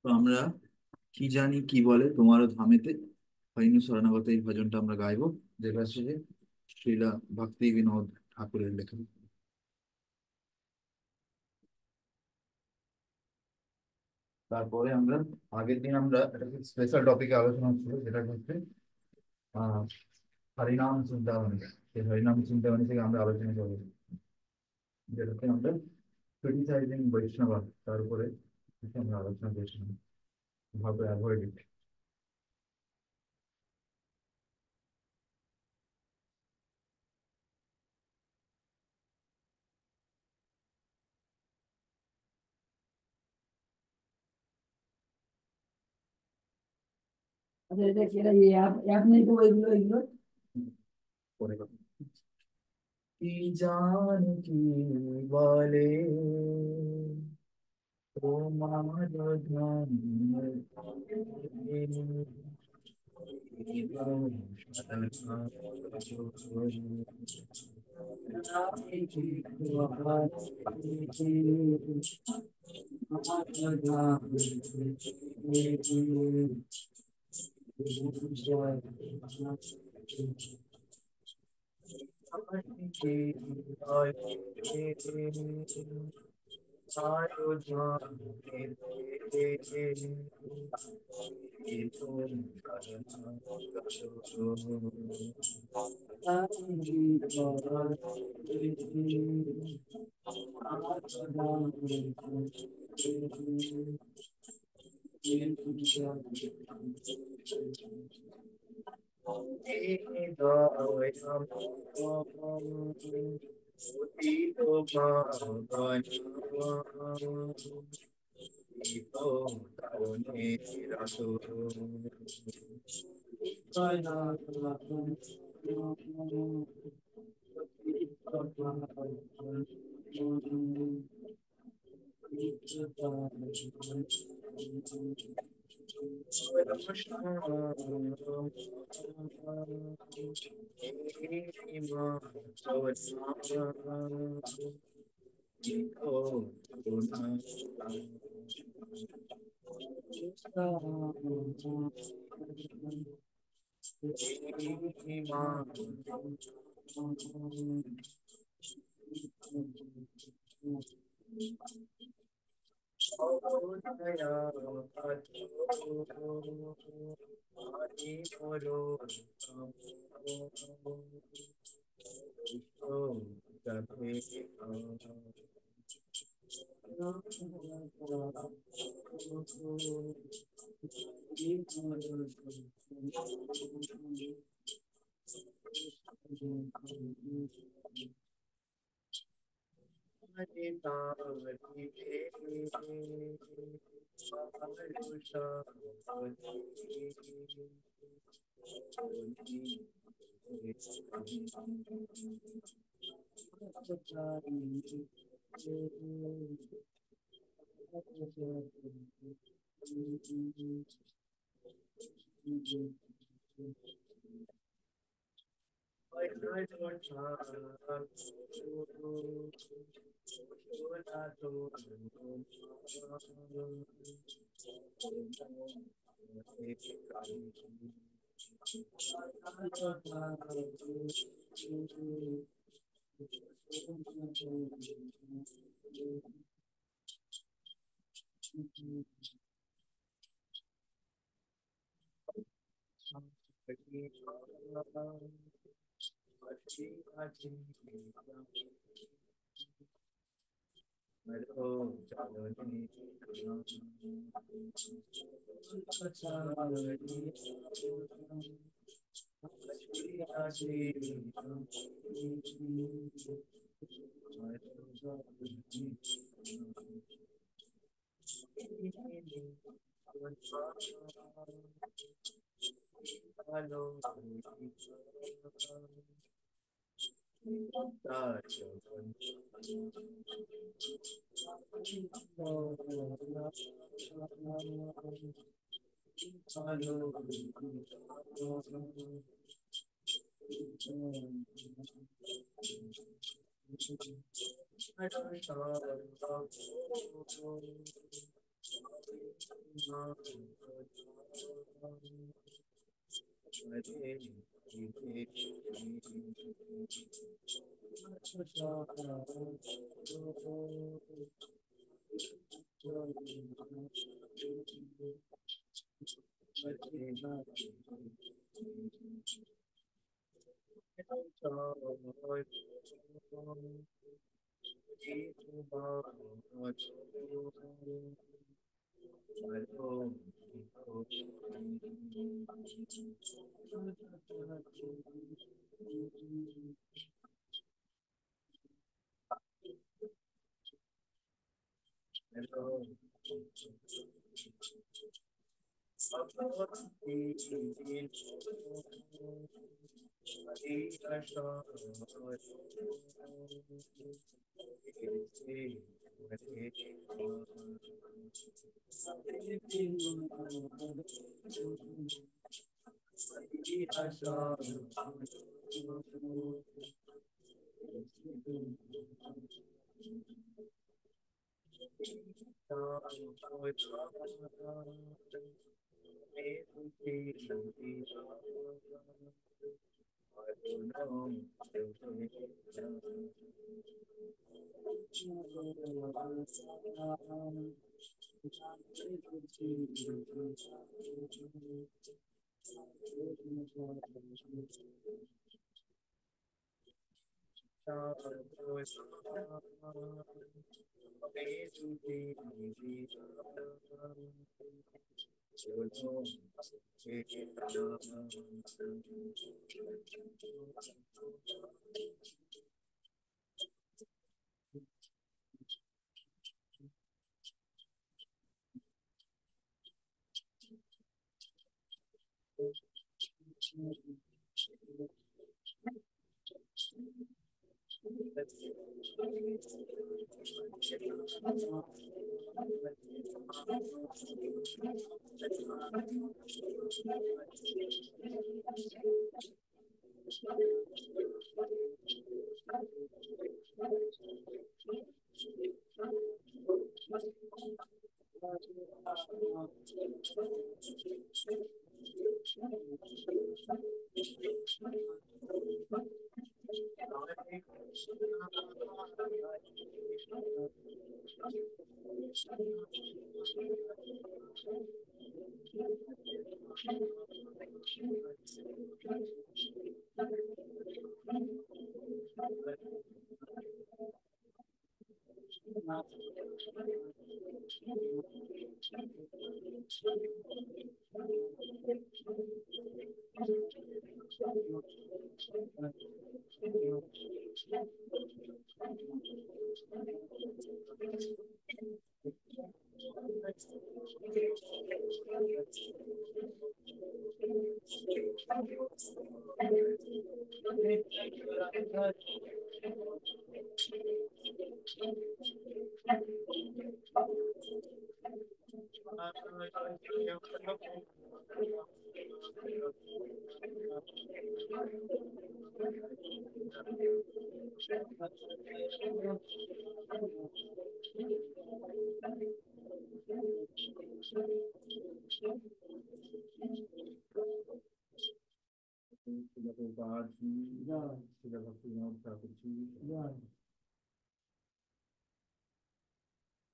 তো আমরা কি জানি কি বলে তোমারও ধামেতে হরিণ শরণাগত এই ভজনটা আমরা গাইবো, যেটা হচ্ছে যে শ্রীলা ভক্তি বিনোদ ঠাকুরের লেখা। তারপরে আমরা আগের দিন আমরা একটা স্পেশাল টপিকে আলোচনা হচ্ছিল, যেটা হচ্ছে আহ হরিনাম চিন্তামণি। সেই হরিনাম চিন্তামণি থেকে আমরা আলোচনা করবো, যেটাতে আমরা ক্রিটিসাইজিং বৈষ্ণব, তার উপরে কিছু আমরা আলোচনা করেছিলাম, ভাবে অ্যাভয়েড ইট। আচ্ছা, এটা কি এটা অ্যাপ অ্যাপ নেই তো এগুলো পরে কথা। কি জান কি বলে তোমার ধাম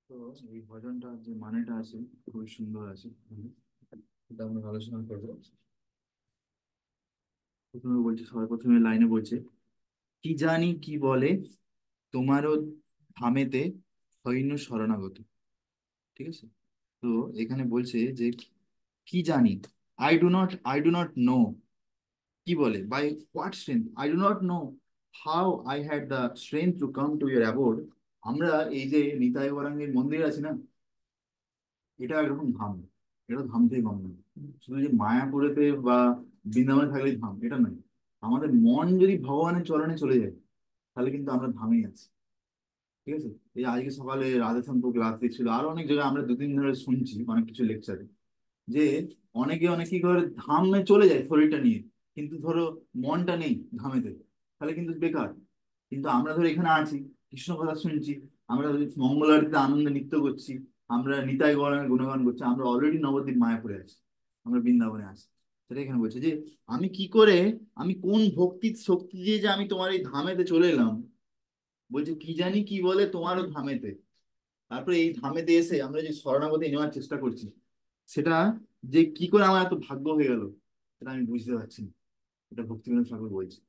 তো এই ভজনটা যে মানেটা আছে খুবই সুন্দর আছে, এটা আমরা আলোচনা করবো। প্রথমে বলছে, সবার প্রথমে লাইনে বলছে, কি জানি কি বলে তোমারও ধামেতে হইন শরণাগত। ঠিক আছে, তো এখানে বলছে যে কি জানি, আই ডু নট নো, কি বলে, by what strength, I do not know how I had the strength to come to your abode. আমরা এই যে নিতাই গৌরাঙ্গের মন্দির আছে না, এটা একরকম ধাম, এটা ধাম থেকে কম নয়। শুধু যে মায়াপুরেতে বা বৃন্দাবনে থাকলেই ধাম, এটা নয়। আমাদের মন যদি ভগবানের চরণে চলে যায়, তাহলে কিন্তু আমরা ধামেই আছি। ঠিক আছে, এই আজকে সকালে রাধেশ্যামপুর ক্লাস ছিল, আরো অনেক জায়গায় আমরা দুদিন ধরে শুনছি অনেক কিছু লেকচারে, যে অনেকে কি করে ধামে চলে যায় শরীরটা নিয়ে, কিন্তু ধরো মনটা নেই ধামেতে, তাহলে কিন্তু বেকার। কিন্তু আমরা ধরো এখানে আছি, কৃষ্ণ কথা শুনছি, আমরা মঙ্গল আরতিতে আনন্দে নৃত্য করছি, আমরা নিতাই গৌরাঙ্গের গুণগান করছি, আমরা অলরেডি নবদ্বীপ মায়াপুরে আছি, আমরা বৃন্দাবনে আছি। সেটা এখানে বলছে যে আমি কি করে, আমি কোন ভক্তির শক্তি দিয়ে যে আমি তোমার এই ধামেতে চলে এলাম। বলছে কি জানি কি বলে তোমারও ধামেতে। তারপরে এই ধামেতে এসে আমরা যে শরণাগতি নেওয়ার চেষ্টা করছি, সেটা যে কি করে আমার এত ভাগ্য হয়ে গেল, সেটা আমি বুঝতে পারছি না। এটা ভক্তিবিনোদ ঠাকুর বলছে।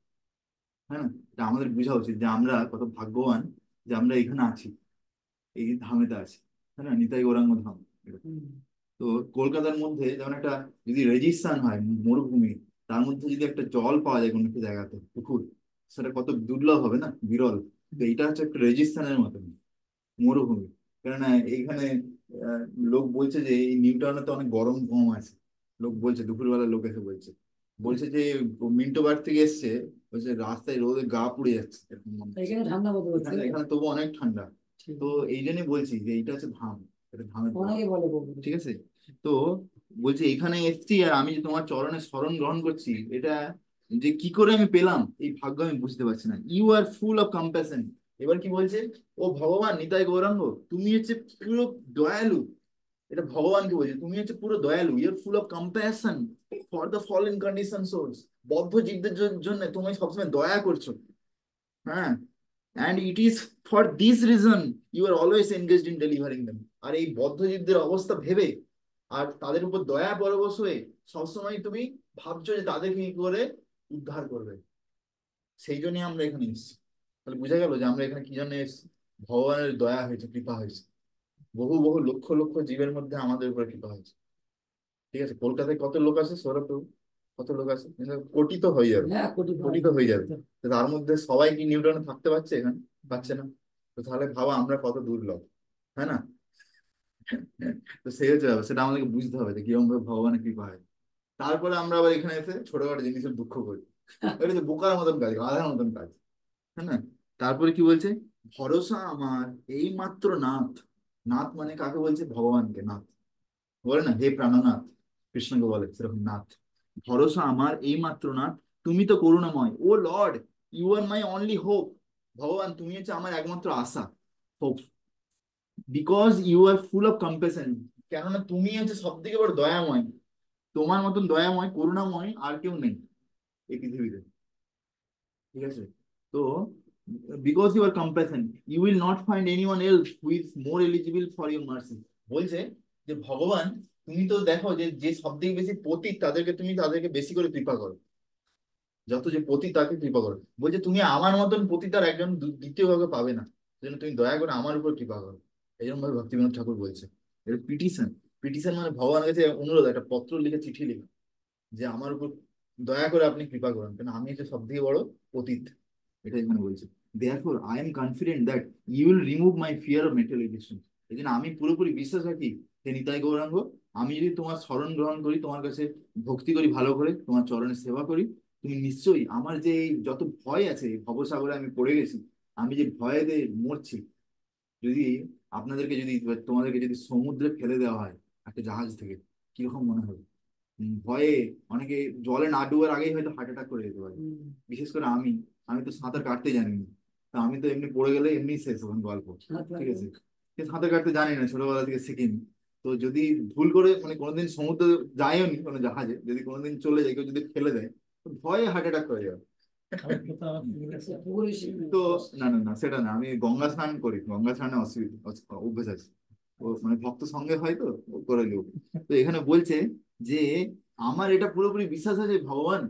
হ্যাঁ না, এটা আমাদের বোঝা উচিত যে আমরা কত ভাগ্যবান যে আমরা এখানে আছি, এই ধামেতে আছি। হ্যাঁ না, নিতাই গৌরাঙ্গ ধাম এটা। তো কলকাতার মধ্যে যেমন একটা যদি রেজিস্ট্রেশন হয় মরুভূমি, তার মধ্যে যদি একটা জল পাওয়া যায় কোনো একটা জায়গাতে, পুকুর, সেটা কত দুর্লভ হবে না, বিরল। তো এইটা হচ্ছে একটা রেজিস্ট্রেশনের মতন মরুভূমি। কেননা এইখানে আহ, লোক বলছে যে এই নিউ টাউনে তো অনেক গরম কম আছে। লোক বলছে, দুপুরবেলা লোক এসে বলছে, বলছে যে মিন্টো বার থেকে এসছে, বলছে রাস্তায় রোদে গা পুড়ে যাচ্ছে এরকম মনে হচ্ছে। এখানে ঠান্ডা মতো হচ্ছে। এখানে এখানে তবু অনেক ঠান্ডা। ঠিক। তো এই জন্যই বলছি যে এইটা হচ্ছে ধাম, এটা ধামের পথ। অনেকে বলে বলবো। ঠিক আছে। তো বলছে এখানে এসছি আর আমি যে তোমার চরণে শরণ গ্রহণ করছি, এটা যে কি করে আমি পেলাম এই ভাগ্য আমি বুঝতে পারছি না। You are full of compassion. এবার কি বলছে, ও ভগবান নিতাই গৌরাঙ্গ, তুমি হচ্ছে পুরো দয়ালু। এটা ভগবানকে বলছে, তুমি হচ্ছে পুরো দয়ালু, you are full of compassion for the fallen condition souls. বদ্ধ জীবদের জন্য তুমি সবসময় দয়া করছো। হ্যাঁ, and it is for this reason you are always engaged in delivering them. আর এই বদ্ধজীবদের অবস্থা ভেবে আর তাদের উপর দয়া পরবশ হয়ে সবসময় তুমি ভাবছো যে তাদেরকে কি করে উদ্ধার করবে। সেই জন্যই আমরা এখানে এসেছি। তাহলে বোঝা গেল যে আমরা এখানে কি জন্য এসেছি। ভগবানের দয়া হয়েছে, কৃপা হয়েছে, বহু বহু লক্ষ লক্ষ জীবের মধ্যে আমাদের উপরে কৃপা হয়েছে। ঠিক আছে, কলকাতায় কত লোক আছে সৌরভ, কত লোক আছে, কিন্তু কোটি তো হয়ে যাবে, হ্যাঁ, কোটি কোটি তো হয়ে যাবে। তো তার মধ্যে সবাই কি নিউটনে থাকতে পারছে এখানে? পারছে না। তো তাহলে ভাবা আমরা কত দুর্লভ। হ্যাঁ না। তো সেই হচ্ছে ব্যাপার, সেটা আমাদেরকে বুঝতে হবে যে কিরকম ভাবে ভগবানের কৃপা হয়। তারপরে আমরা আবার এখানে এসে ছোটখাটো জিনিসের দুঃখ করি, এটা যে বোকার মতন কাজ, আধার মতন কাজ। হ্যাঁ না। তারপরে কি বলছে, ভরসা আমার এই মাত্র নাথ। নাথ মানে কাকে বলছে, ভগবানকে নাথ বলে না, হে প্রাণনাথ, কৃষ্ণকে বলে সেরকম নাথ। ভরসা আমার এই মাত্র নাথ, তুমি তো করুণাময়, O Lord, you are my only hope. ভগবান তুমি হচ্ছে আমার একমাত্র আশা, hope, because you are full of compassion. কেননা তুমি হচ্ছে সব থেকে বড় দয়াময়। তোমার মতন দয়াময় করুণাময় আর কেউ নেই এই পৃথিবীতে। ঠিক আছে। তো because you are compassion, you will not find anyone else who is more eligible for your mercy. বলছে যে ভগবান, তুমি তো দেখো যে যে সব থেকে বেশি পতিত তাদেরকে তুমি তাদেরকে বেশি করে কৃপা করো। যত যে পতিত তাকে কৃপা করো। বলছে তুমি আমার মতন পতিত আর একজন দ্বিতীয় কাউকে পাবে না, সেজন্য তুমি দয়া করে আমার উপর কৃপা করো। এই জন্য ভাবে ভক্তিবিনোদ ঠাকুর বলছে এটা পিটিশন। পিটিশন মানে ভগবানের কাছে অনুরোধ, একটা পত্র লিখে, চিঠি লিখে, যে আমার উপর দয়া করে আপনি কৃপা করুন, কারণ আমি হচ্ছে সব থেকে বড় পতিত। এটা এখানে বলছে। Therefore, I am confident that you will remove my fear of materialization. এই জন্য আমি পুরোপুরি বিশ্বাস রাখি হে নিতাই গৌরাঙ্গ, আমি যদি তোমার শরণ গ্রহণ করি, তোমার কাছে ভক্তি করি, ভালো করে তোমার চরণে সেবা করি, তুমি নিশ্চয়ই আমার যে এই যত ভয় আছে, এই ভবসাগরে আমি পড়ে গেছি, আমি যে ভয়ে মরছি, যদি আপনাদেরকে যদি তোমাদেরকে যদি সমুদ্রে ফেলে দেওয়া হয় একটা জাহাজ থেকে, কিরকম মনে হবে? ভয়ে অনেকে জলে না ডুবার আগেই হয়তো হার্ট অ্যাটাক করে যেতে পারে। বিশেষ করে আমি, আমি তো সাঁতার কাটতে জানি না। তো আমি তো এমনি পড়ে গেলে এমনি শেষ ওখানে গল্প। ঠিক আছে, কিন্তু সাঁতার কাটতে জানি না, ছোটবেলা থেকে শিখিনি। তো যদি ভুল করে মানে কোনোদিন সমুদ্রে যাইও নি কোনো জাহাজে, যদি কোনোদিন চলে যায়, কেউ যদি ফেলে দেয়, তো ভয়ে হার্ট অ্যাটাক করে যাবে। তো না না না, সেটা না, আমি গঙ্গা স্নান করি, গঙ্গা স্নানে অসুবিধা অভ্যেস আছে। ও মানে ভক্ত সঙ্গে হয় তো, ও করে লোক। তো এখানে বলছে যে আমার এটা পুরোপুরি বিশ্বাস আছে ভগবান,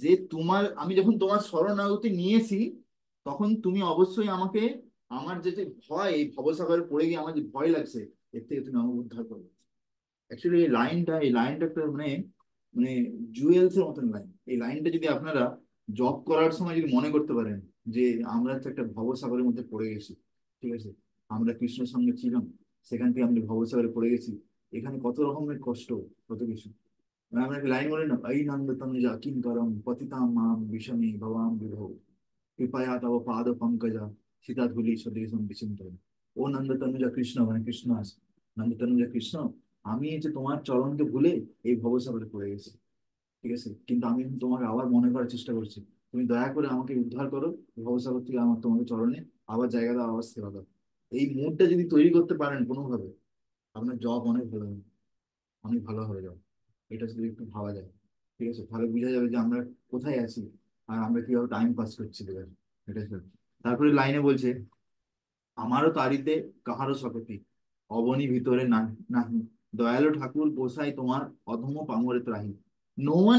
যে তোমার আমি যখন তোমার শরণাগতি নিয়েছি, তখন তুমি অবশ্যই আমাকে আমার যে ভয়, এই ভবসাগরে পড়ে গিয়ে আমার যে ভয় লাগছে, এর থেকে তুমি আমাকে উদ্ধার করবে। অ্যাকচুয়ালি এই লাইনটা একটা মানে মানে জুয়েলস এর মতন লাইন। এই লাইনটা যদি আপনারা জব করার সময় যদি মনে করতে পারেন যে আমরা তো একটা ভবসাগরের মধ্যে পড়ে গেছি। ঠিক আছে, আমরা কৃষ্ণের সঙ্গে ছিলাম, সেখান থেকে আমরা ভবসাগরে পড়ে গেছি, এখানে কত রকমের কষ্ট, কত কিছু। আমরা একটা লাইন বলি না, এই নন্দ তনুজা কিং করম পতিতাম মাম বিষমে ভবাম বিভো কৃপয়া তব পাদ পঙ্কজা সীতা ধুলি স্বদেশম বিচিন্তন। ও নন্দ তনুজা কৃষ্ণ, মানে কৃষ্ণ আছে, নন্দ তনুজা কৃষ্ণ, আমি যে তোমার চরণকে ভুলে এই ভবসাগরে পড়ে গেছি। ঠিক আছে, কিন্তু আমি তোমাকে আবার মনে করার চেষ্টা করছি, তুমি দয়া করে আমাকে উদ্ধার করো ভবসাগর থেকে, আমার তোমাকে চরণে আবার জায়গা দাও, আবার সেবা দাও। এই মুডটা যদি তৈরি করতে পারেন কোনোভাবে, আপনার জব অনেক ভালো হবে, অনেক ভালো হবে জব। এটা শুধু একটু ভাবা যায়, ঠিক আছে, তাহলে বোঝা যাবে যে আমরা কোথায় আছি আর আমরা কিভাবে টাইম পাস করছি এবার। এটা শুধু। তারপরে লাইনে বলছে, আমারও তারিতে কাহারও শতকী, অবনী ভিতরে না নাহি, দয়ালু ঠাকুর গোসাই তোমার অধম পামরে ত্রাহি, no one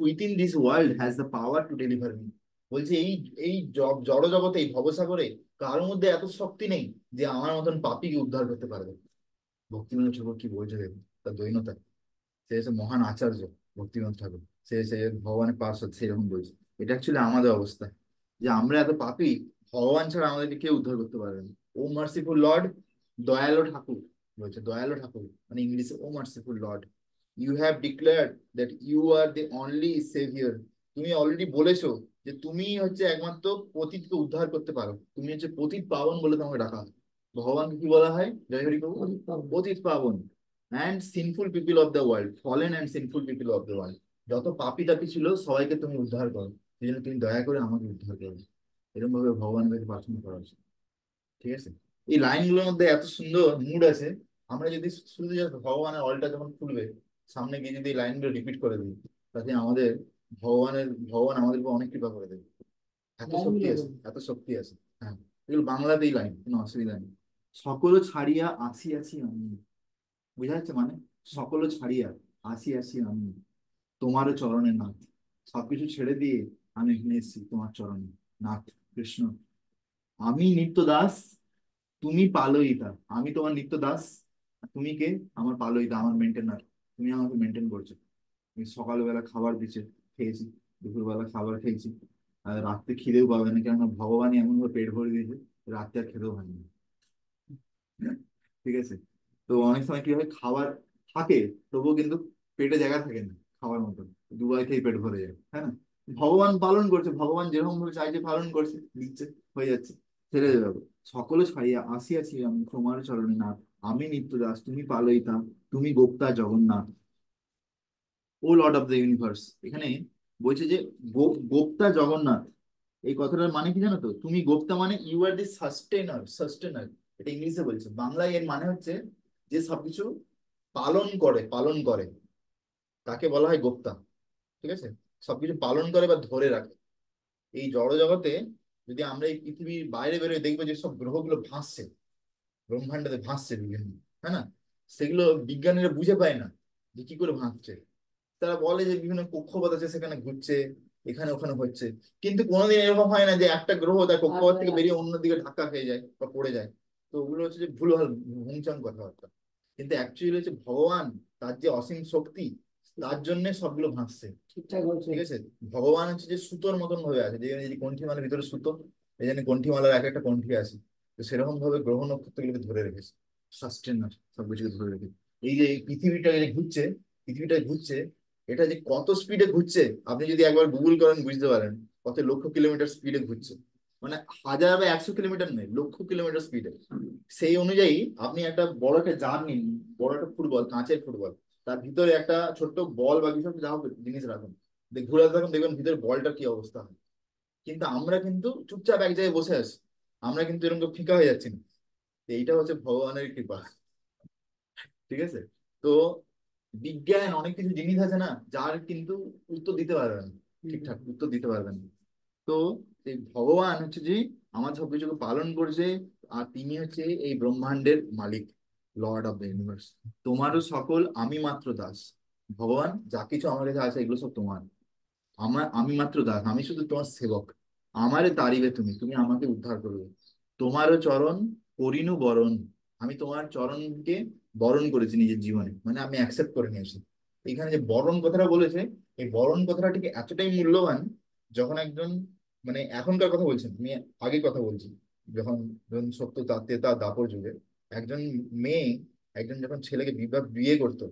within this world has the power to deliver me. বলছে এই এই জড় জগতে, এই ভবসাগরে কারোর মধ্যে এত শক্তি নেই যে আমার মতন পাপীকে উদ্ধার করতে পারবে। ভক্তিবিনোদ ঠাকুর কি বলছে দেখুন, তার দৈন্যতা। সে এসে মহান আচার্য ভক্তিবিনোদ ঠাকুর, সে এসে ভগবানের পার্শ্বদ, সেরকম বলছে। এটা অ্যাকচুয়ালি আমাদের অবস্থা, যে আমরা এত পাপী, ভগবান ছাড়া আমাদেরকে কেউ উদ্ধার করতে পারবে না। ও মার্সিফুল লর্ড, দয়ালু ঠাকুর বলছে, দয়ালু ঠাকুর মানে ইংলিশে O merciful Lord, you have declared that you are the only saviour. তুমি অলরেডি বলেছো যে তুমি হচ্ছে একমাত্র পতিতকে উদ্ধার করতে পারো, তুমি হচ্ছে পতিত পাবন বলে তোমাকে ডাকা হয়। ভগবানকে কি বলা হয়, জয় হরি প্রভু? পতিত পাবন and sinful people of the world, fallen and sinful people of the world. যত পাপী তাপী ছিল সবাইকে তুমি উদ্ধার করো, সেই জন্য তুমি দয়া করে আমাকে উদ্ধার করো। এরকম ভাবে ভগবানের কাছে প্রার্থনা করা উচিত, ঠিক আছে। এই লাইনগুলোর মধ্যে এত সুন্দর মুড আছে। আমরা যদি শুধু just ভগবানের অলটা যখন খুলবে সামনে গিয়ে যদি এই লাইনগুলো রিপিট করে দিই, তাতে আমাদের ভগবান আমাদের উপর অনেক কৃপা করে দেবে। এত শক্তি লাইনগুলো আছে, বলুন। এত শক্তি আছে। হ্যাঁ, এগুলো বাংলাতেই লাইন, কোনো অসুবিধা নেই। সকল ছাড়িয়া আসিয়াছি আমি, বুঝা যাচ্ছে মানে, সকল ছাড়িয়া আসিয়াছি আমি, তোমারও চরণে নাথ। সবকিছু ছেড়ে দিয়ে আমি এখানে এসেছি তোমার চরণে, নাথ কৃষ্ণ। আমি নিত্য দাস, তুমি পালয়িতা। আমি তোমার নিত্য দাস, আর তুমি কে? আমার পালয়িতা, আমার মেনটেনার। তুমি আমাকে মেনটেন করছো। তুমি সকালবেলা খাবার দিচ্ছে, খেয়েছি, দুপুরবেলা খাবার খেয়েছি, আর রাত্রে খিদেও পাবে না, কেননা ভগবানই এমন ভাবে পেট ভরে দিয়েছে, রাত্রে আর খেতেও হয় না। ঠিক আছে। তো অনেক সময় কি হয়, খাবার থাকে তবুও কিন্তু পেটে জায়গা থাকে না খাওয়ার মতন, দুবার খেয়ে পেট ভরে যায়, হ্যাঁ না? ভগবান পালন করছে, ভগবান যেরকম ভাবে চাইছে পালন করছে, দিচ্ছে, হয়ে যাচ্ছে, ছেড়ে যাবে। সকলে ছাড়িয়া আসিয়াছি আমি তোমার চরণে নাথ, আমি নিত্য দাস, তুমি পালয়িতা, তুমি গোপ্তা জগন্নাথ, ও লর্ড অফ দ্য ইউনিভার্স। এখানে বলছে যে গোপ্তা জগন্নাথ, এই কথাটার মানে কি জানো তো? তুমি গোপ্তা মানে ইউ আর দি সাস্টেনার, সাস্টেনার। এটা ইংলিশে বলছে, বাংলায় এর মানে হচ্ছে যে সবকিছু পালন করে, পালন করে, তাকে বলা হয় গোপ্তা। ঠিক আছে, সবকিছু পালন করে বা ধরে রাখে। এই জড় জগতে যদি আমরা এই পৃথিবীর বাইরে বেরোয় দেখবো যে সব গ্রহগুলো ভাসছে, ব্রহ্মাণ্ডতে ভাসছে বিভিন্ন, হ্যাঁ না? সেগুলো বিজ্ঞানীরা বুঝে পায় না যে কি করে ভাসছে। তারা বলে যে বিভিন্ন কক্ষপথ আছে সেখানে ঘুরছে, এখানে ওখানে হচ্ছে, কিন্তু কোনোদিন এরকম হয় না যে একটা গ্রহ তার আর কক্ষপথ হয়ে থেকে বেরিয়ে আছে। অন্যদিকে ধাক্কা খেয়ে যায় বা পড়ে যায়। তো ওগুলো হচ্ছে যে ভুলভাল, ভুংচাং কথাবার্তা। কিন্তু অ্যাকচুয়ালি হচ্ছে ভগবান, তার যে অসীম শক্তি, তার জন্য সবগুলো ভাসছে। ঠিকঠাক বলছেন। ঠিক আছে, ভগবান হচ্ছে যে সুতোর মতন ভাবে আছে, যে এই কণ্ঠিমালার ভিতরে সুতো, এই জন্য কণ্ঠিমালার এক একটা কণ্ঠি আছে। তো সেরকম ভাবে গ্রহ নক্ষত্রগুলোকে ধরে রেখেছে, সাস্টেনার, সবকিছুকে ধরে রেখেছে। এই যে এই পৃথিবীটা যে ঘুরছে, পৃথিবীটা ঘুরছে, এটা যে কত স্পিডে ঘুরছে আপনি যদি একবার গুগল করেন বুঝতে পারেন। কত লক্ষ কিলোমিটার স্পিডে ঘুরছে, মানে হাজার বা 100 কিলোমিটার নেই, লক্ষ কিলোমিটার স্পিডে। সেই অনুযায়ী আপনি একটা বড় একটা জার নিন, বড় একটা ফুটবল, কাঁচের ফুটবল, তার ভিতরে একটা ছোট্ট বল বা কিছু একটা যা হোক জিনিস রাখুন, ঘুরে থাকুন, দেখবেন ভিতরে বলটার কি অবস্থা হয়। কিন্তু আমরা কিন্তু চুপচাপ এক জায়গায় বসে আছি, আমরা কিন্তু এরকম ফিকা হয়ে যাচ্ছি না। তো এইটা হচ্ছে ভগবানের কৃপা, ঠিক আছে। তো বিজ্ঞান অনেক কিছু জিনিস আছে না, যার কিন্তু উত্তর দিতে পারবে না, ঠিকঠাক উত্তর দিতে পারবেন না। তো এই ভগবান হচ্ছে যে আমার সবকিছুকে পালন করছে, আর তিনি হচ্ছে এই ব্রহ্মাণ্ডের মালিক, লর্ড অফ দ্য ইউনিভার্স। তোমারও সকল আমি মাত্র দাস। ভগবান যা কিছু আমার কাছে আছে এগুলো সব তোমার, আমি মাত্র দাস, আমি শুধু তোমার সেবক। আমারে তারিবে তুমি, তুমি আমাকে উদ্ধার করবে। তোমারও চরণ করিনু বরণ, আমি তোমার চরণকে বরণ করেছি নিজের জীবনে, মানে আমি অ্যাকসেপ্ট করে নিয়েছি। এখানে যে বরণ কথাটা বলেছে, এই বরণ কথাটা ঠিক এতটাই মূল্যবান। যখন একজন, মানে এখনকার কথা বলছেন, আমি আগের কথা বলছি, যখন যখন সত্য তেতা দাপর যুগে একজন মেয়ে, একজন যখন ছেলেকে বিয়ে করতো,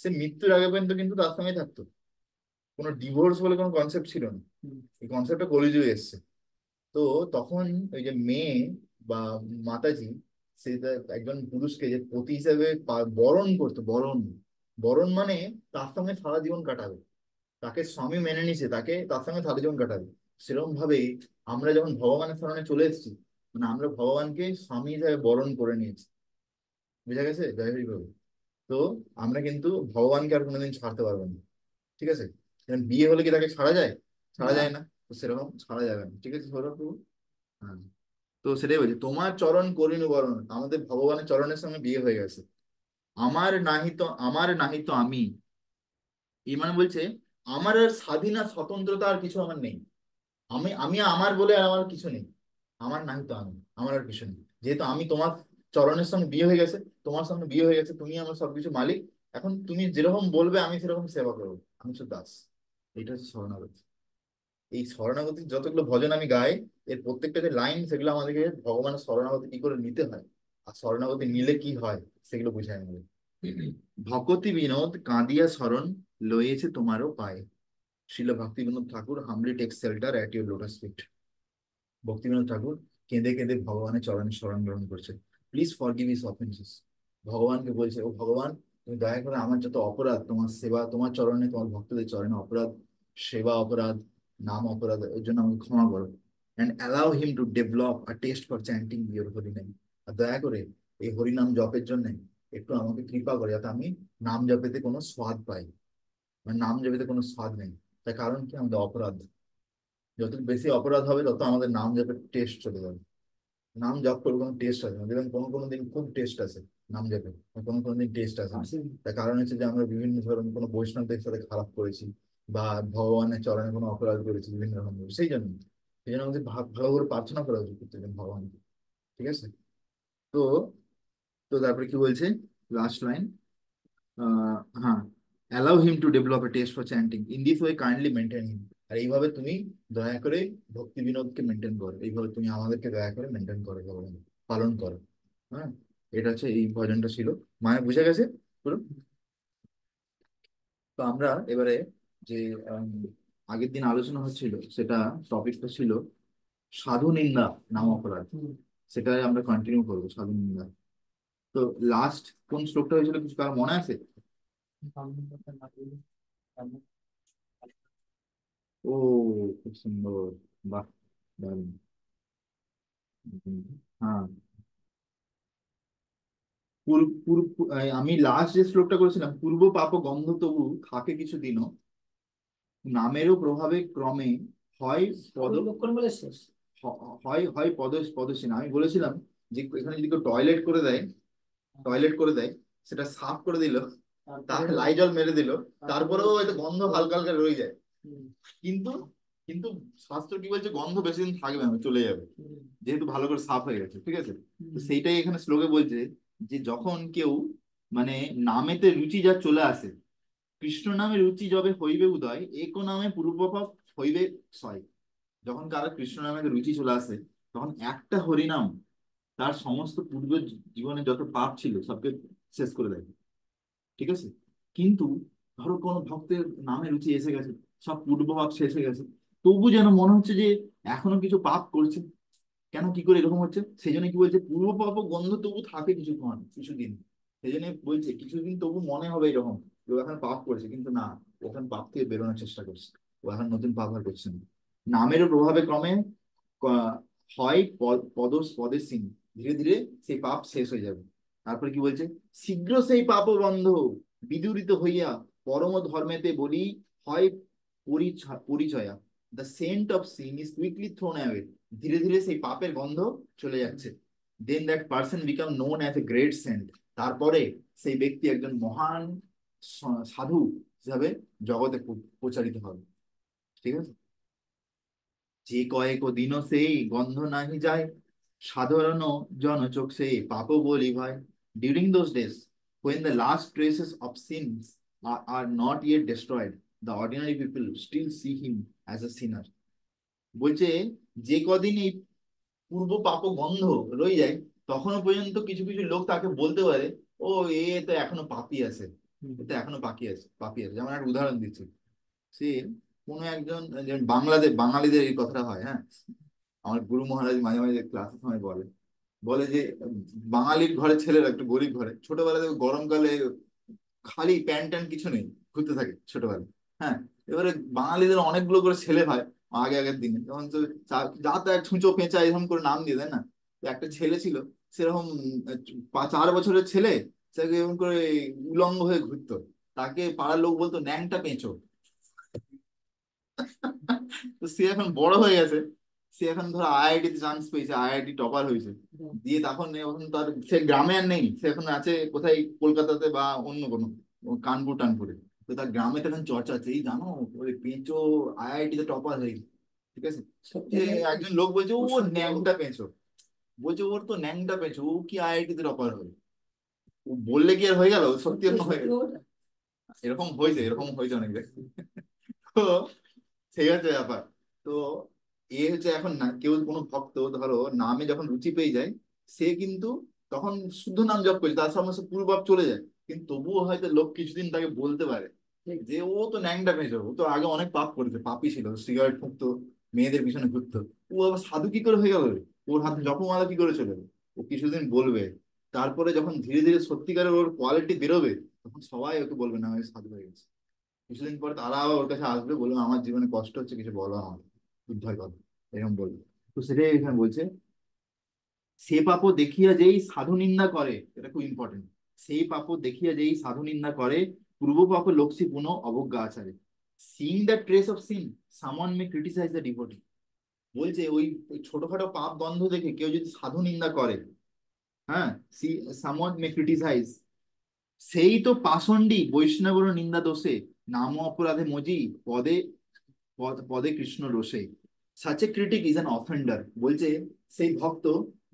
সে মৃত্যুর আগে পর্যন্ত কিন্তু তার সঙ্গে থাকতো। কোনো ডিভোর্স বলে কোনো কনসেপ্ট ছিল না, এই কনসেপ্টটা কলিযুগে এসছে। তো তখন ওই যে মেয়ে বা মাতাজি, সে একজন পুরুষকে যে পতি হিসেবে বরণ করতো, বরণ, বরণ মানে তার সঙ্গে সারা জীবন কাটাবে, তাকে স্বামী মেনে নিছে, তাকে তার সঙ্গে সারা জীবন কাটাবে। সেরকম ভাবেই আমরা যখন ভগবানের শরণে চলে এসেছি, মানে আমরা ভগবানকে স্বামী হিসেবে বরণ করে নিয়েছি। বুঝা গেছে? জয় হরি প্রভু। তো আমরা কিন্তু ভগবানকে আর কোনোদিন ছাড়তে পারবো না, ঠিক আছে? কারণ বিয়ে হলে কি তাকে ছাড়া যায়? ছাড়া না। যায় না। তো সেরকম ছাড়া যাবে না, ঠিক আছে সৌরভ প্রভু? হ্যাঁ। তো সেটাই বলছি, তোমার চরণ করিনু বরণ, আমাদের ভগবানের চরণের সঙ্গে বিয়ে হয়ে গেছে। আমার নাহিত আমি, এই মানে বলছে আমার আর স্বাধীন আর স্বতন্ত্রতা আর কিছু আমার নেই। আমি আমি আমার বলে আর আমার কিছু নেই। আমার নাই তো আমি, আমার আর কিছু নেই, যেহেতু আমি তোমার চরণের সঙ্গে বিয়ে হয়ে গেছে, তোমার সঙ্গে বিয়ে হয়ে গেছে, তুমি আমার সবকিছু মালিক। এখন তুমি যেরকম বলবে আমি সেরকম সেবা করবো, আমি শুধু দাস। এইটা হচ্ছে শরণাগতি। এই শরণাগতির যতগুলো ভজন আমি গাই, এর প্রত্যেকটা যে লাইন, সেগুলো আমাদেরকে ভগবানের শরণাগতি কি করে নিতে হয় আর শরণাগতি নিলে কি হয় সেগুলো বুঝায় আমাদের। ভকতি বিনোদ কাঁদিয়া শরণ লয়েছে তোমারও পায়ে। শিল Bhakti Vinod Thakur humbly take shelter at your lotus feet. Bhaktivinod Thakur কেঁদে কেঁদে ভগবানের চরণে শরণ গ্রহণ করছে। Please forgive his offences. ভগবানকে বলছে, ও ভগবান, তুমি দয়া করে আমার যত অপরাধ, তোমার সেবা, তোমার চরণে, তোমার ভক্তদের চরণে অপরাধ, সেবা অপরাধ, নাম অপরাধ, এর জন্য আমাকে ক্ষমা করো। And allow him to develop a taste for chanting your Hari name. আর দয়া করে এই হরিনাম জপের জন্য একটু আমাকে কৃপা করে, যাতে আমি নাম জপেতে কোনো স্বাদ পাই। মানে নাম জপেতে কোনো স্বাদ নেই। তার কারণ কি? আমাদের অপরাধ। যত বেশি অপরাধ হবে তত আমাদের নাম জপের টেস্ট চলে যাবে। নাম জপ করে কোনো টেস্ট আছে না, দেখবেন কোনো কোনো দিন খুব টেস্ট আছে নাম জপে, আর কোনো কোনো দিন টেস্ট আসে না। আসেন। তার কারণ হচ্ছে যে আমরা বিভিন্ন ধরনের কোনো বৈষ্ণবদের সাথে খারাপ করেছি, বা ভগবানের চরণে কোনো অপরাধ করেছি বিভিন্ন রকম। সেই জন্য আমাদের ভালো করে প্রার্থনা করা উচিত প্রত্যেকদিন ভগবানকে, ঠিক আছে? তো তো তারপরে কি বলছে লাস্ট লাইন? হ্যাঁ, allow him to develop a taste for chanting in this way kindly maintain him. আর এইভাবে তুমি দয়া করে ভক্তি বিনোদকে মেনটেন করো, এইভাবে তুমি আমাদেরকে দয়া করে মেনটেন করো, ভগবান পালন করো। হ্যাঁ, এটা হচ্ছে এই ভজনটা ছিল। মানে বুঝে গেছে পুরো? তো আমরা এবারে যে আম, আগের দিন আলোচনা হচ্ছিল, সেটা টপিকটা ছিল সাধু নিন্দা নাম অপরাধ। সেটাই আমরা কন্টিনিউ করবো, সাধু নিন্দা। তো লাস্ট কোন শ্লোকটা হয়েছিল কিছু কার মনে আছে? ও, খুব সুন্দর, বাহ, দারুণ। হ্যাঁ, আমি লাস্ট যে শ্লোকটা করেছিলাম, পূর্ব পাপ গন্ধ তবু থাকে কিছু দিনও, নামেরও প্রভাবে ক্রমে হয় পদ, লক্ষণ বলে শেষ। হয় হয় পদসীন। আমি বলেছিলাম যে এখানে যদি কেউ টয়লেট করে দেয়, সেটা সাফ করে দিল, তার লাইজল মেরে দিল, তারপরেও হয়তো গন্ধ হালকা হালকা রয়ে যায়। কিন্তু কিন্তু শাস্ত্র কি বলছে? গন্ধ বেশি দিন থাকবে না, চলে যাবে, যেহেতু ভালো করে সাফ হয়ে গেছে, ঠিক আছে? তো সেইটাই এখানে শ্লোকে বলছে, যে যখন কেউ মানে নামেতে রুচি যা চলে আসে, কৃষ্ণ নামে রুচি যবে হইবে উদয়, এক নামে পূর্বপাপ হইবে ক্ষয়। যখন কারো কৃষ্ণ নামে রুচি চলে আসে, তখন একটা হরিনাম তার সমস্ত পূর্ব জীবনে যত পাপ ছিল সবকে শেষ করে দেয়, ঠিক আছে? কিন্তু ধরো কোনো ভক্তের নামে রুচি এসে গেছে, সব পূর্ব পাপ শেষ হয়ে গেছে, তবু যেন মনে হচ্ছে যে এখনো কিছু পাপ করছে। কেন, কি করে এরকম হচ্ছে? সেই জন্য কি বলছে, পূর্ব পাপ গন্ধ তবু থাকে কিছুদিন। সেই জন্য বলছে কিছুদিন তবু মনে হবে এরকম যে ও এখন পাপ করেছে, কিন্তু না, ও এখন পাপ থেকে বেরোনোর চেষ্টা করছে, ও এখন নতুন পাপ আর করছে না। নামেরও প্রভাবে ক্রমে ক- হয় পদের সিন, ধীরে ধীরে সেই পাপ শেষ হয়ে যাবে। তারপরে কি বলছে, শীঘ্র সেই পাপ বন্ধ বিদূরিত হইয়া পরম ধর্মেতে বলি হয় পরিচয়া। The scent of sin is quickly thrown away. ধীরে ধীরে সেই পাপের গন্ধ চলে যাচ্ছে। Then that person become known as a great saint. তারপরে সেই ব্যক্তি একজন মহান সাধু হিসাবে জগতে প্রচারিত হবে, ঠিক আছে? যে কয়েক দিন সেই গন্ধ নাহি যায়, সাধারণ জনচোখ সেই পাপ বলি হয়। During those days when the last traces of sins are not yet destroyed, the ordinary people still see him as a sinner. বলছে যে কদিন এই পূর্ব পাপ গন্ধ রয়ে যায়, তখনও পর্যন্ত কিছু কিছু লোক তাকে বলতে পারে, ও এ তো এখনো পাপী আছে, এ তো এখনো পাপী আছে। যেমন একটা উদাহরণ দিচ্ছি, সে কোনো একজন, যেমন বাঙালিদের এই কথাটা হয়, হ্যাঁ। আমার গুরু মহারাজ মাঝে মাঝে ক্লাসের সময় বলে বলে যে বাঙালির ঘরে ছেলেরা একটু গরিব ঘরে ছোটবেলা থেকে গরমকালে খালি প্যান্ট ট্যান্ট কিছু নেই, ঘুরতে থাকে ছোটবেলায়। হ্যাঁ, এবারে বাঙালিদের অনেকগুলো করে ছেলে হয় আগের দিনে, যেমন তো যা তা ছুঁচো পেঁচা এরকম করে নাম দিয়ে দেয় না। তো একটা ছেলে ছিল, সেরকম 4 বছরের ছেলে, সেকে এরকম করে উলঙ্গ হয়ে ঘুরতো। তাকে পাড়ার লোক বলতো ন্যাংটা পেঁচো। তো সে এখন বড় হয়ে গেছে, সে এখন ধর আইআইটি তে চান্স পেয়েছে, আইআইটি টপার হয়েছে। দিয়ে তখন এখন তার সে গ্রামে আর নেই, সে এখন আছে কোথায় কলকাতাতে বা অন্য কোনো কানপুর টানপুরে। তো তার গ্রামে তখন চর্চা আছে, এই জানো ওই পেঁচো আইআইটি তে টপার হয়েছে। ঠিক আছে, সত্যি যে করে একজন লোক বলছে ও সত্যি করে ন্যাংটা পেঁচো, বলছে ওর তো ন্যাংটা পেঁচো, ও কি আইআইটি তে টপার হবে? ও বললে কি আর হয়ে গেল? সত্যি সত্যি এরকম হয়ে সত্যি গেল। ওটা এরকম হয়েছে, এরকম হয়েছে অনেক জায়গায়। তো সেই হচ্ছে ব্যাপার। তো এ হচ্ছে এখন না কেউ কোনো ভক্ত ধরো নামে যখন রুচি পেয়ে যায়, সে কিন্তু তখন শুদ্ধ নাম জপ করে তার সমস্ত পূর্বপাপ চলে যায়। কিন্তু তবুও হয়তো লোক কিছুদিন তাকে বলতে পারে ঠিক যে ও তো ন্যাংটা পেঁচো, ও তো আগে অনেক পাপ করেছে, পাপই ছিল, সিগারেট ফুঁকতো, মেয়েদের পিছনে ঘুরতো। ও আবার সাধু কি করে হয়ে গেল রে? ওর হাতে জপমালা কি করে চলে এলো? ও কিছুদিন বলবে, তারপরে যখন ধীরে ধীরে সত্যিকারের ওর কোয়ালিটি বেরোবে, তখন সবাই ওকে বলবে না আমি সাধু হয়ে গেছে। কিছুদিন পরে তারা আবার ওর কাছে আসবে, বলবে আমার জীবনে কষ্ট হচ্ছে, কিছু বলো আমার, উদ্ধার করো, এরকম বলবে। তো সেটাই এখানে বলছে, সে পাপ দেখিয়া যেই সাধু নিন্দা করে, এটা খুব ইম্পর্টেন্ট। সেই পাপ দেখিয়া যেই সাধু নিন্দা করে, পূর্ব পাপ লক্ষ্মী পুনঃ অবজ্ঞা আচারে। Seeing the trace of sin, someone may criticise the devotee. বলছে ওই ছোটখাটো পাপ গন্ধ দেখে কেউ যদি সাধু নিন্দা করে, হ্যাঁ, সি সামওয়ান মে ক্রিটিসাইজ, সেই তো পাষণ্ডী বৈষ্ণবর নিন্দা দোষে, নাম অপরাধে মজি, পদে পদে কৃষ্ণ রোষে। Such a critic is an offender. বলছে সেই ভক্ত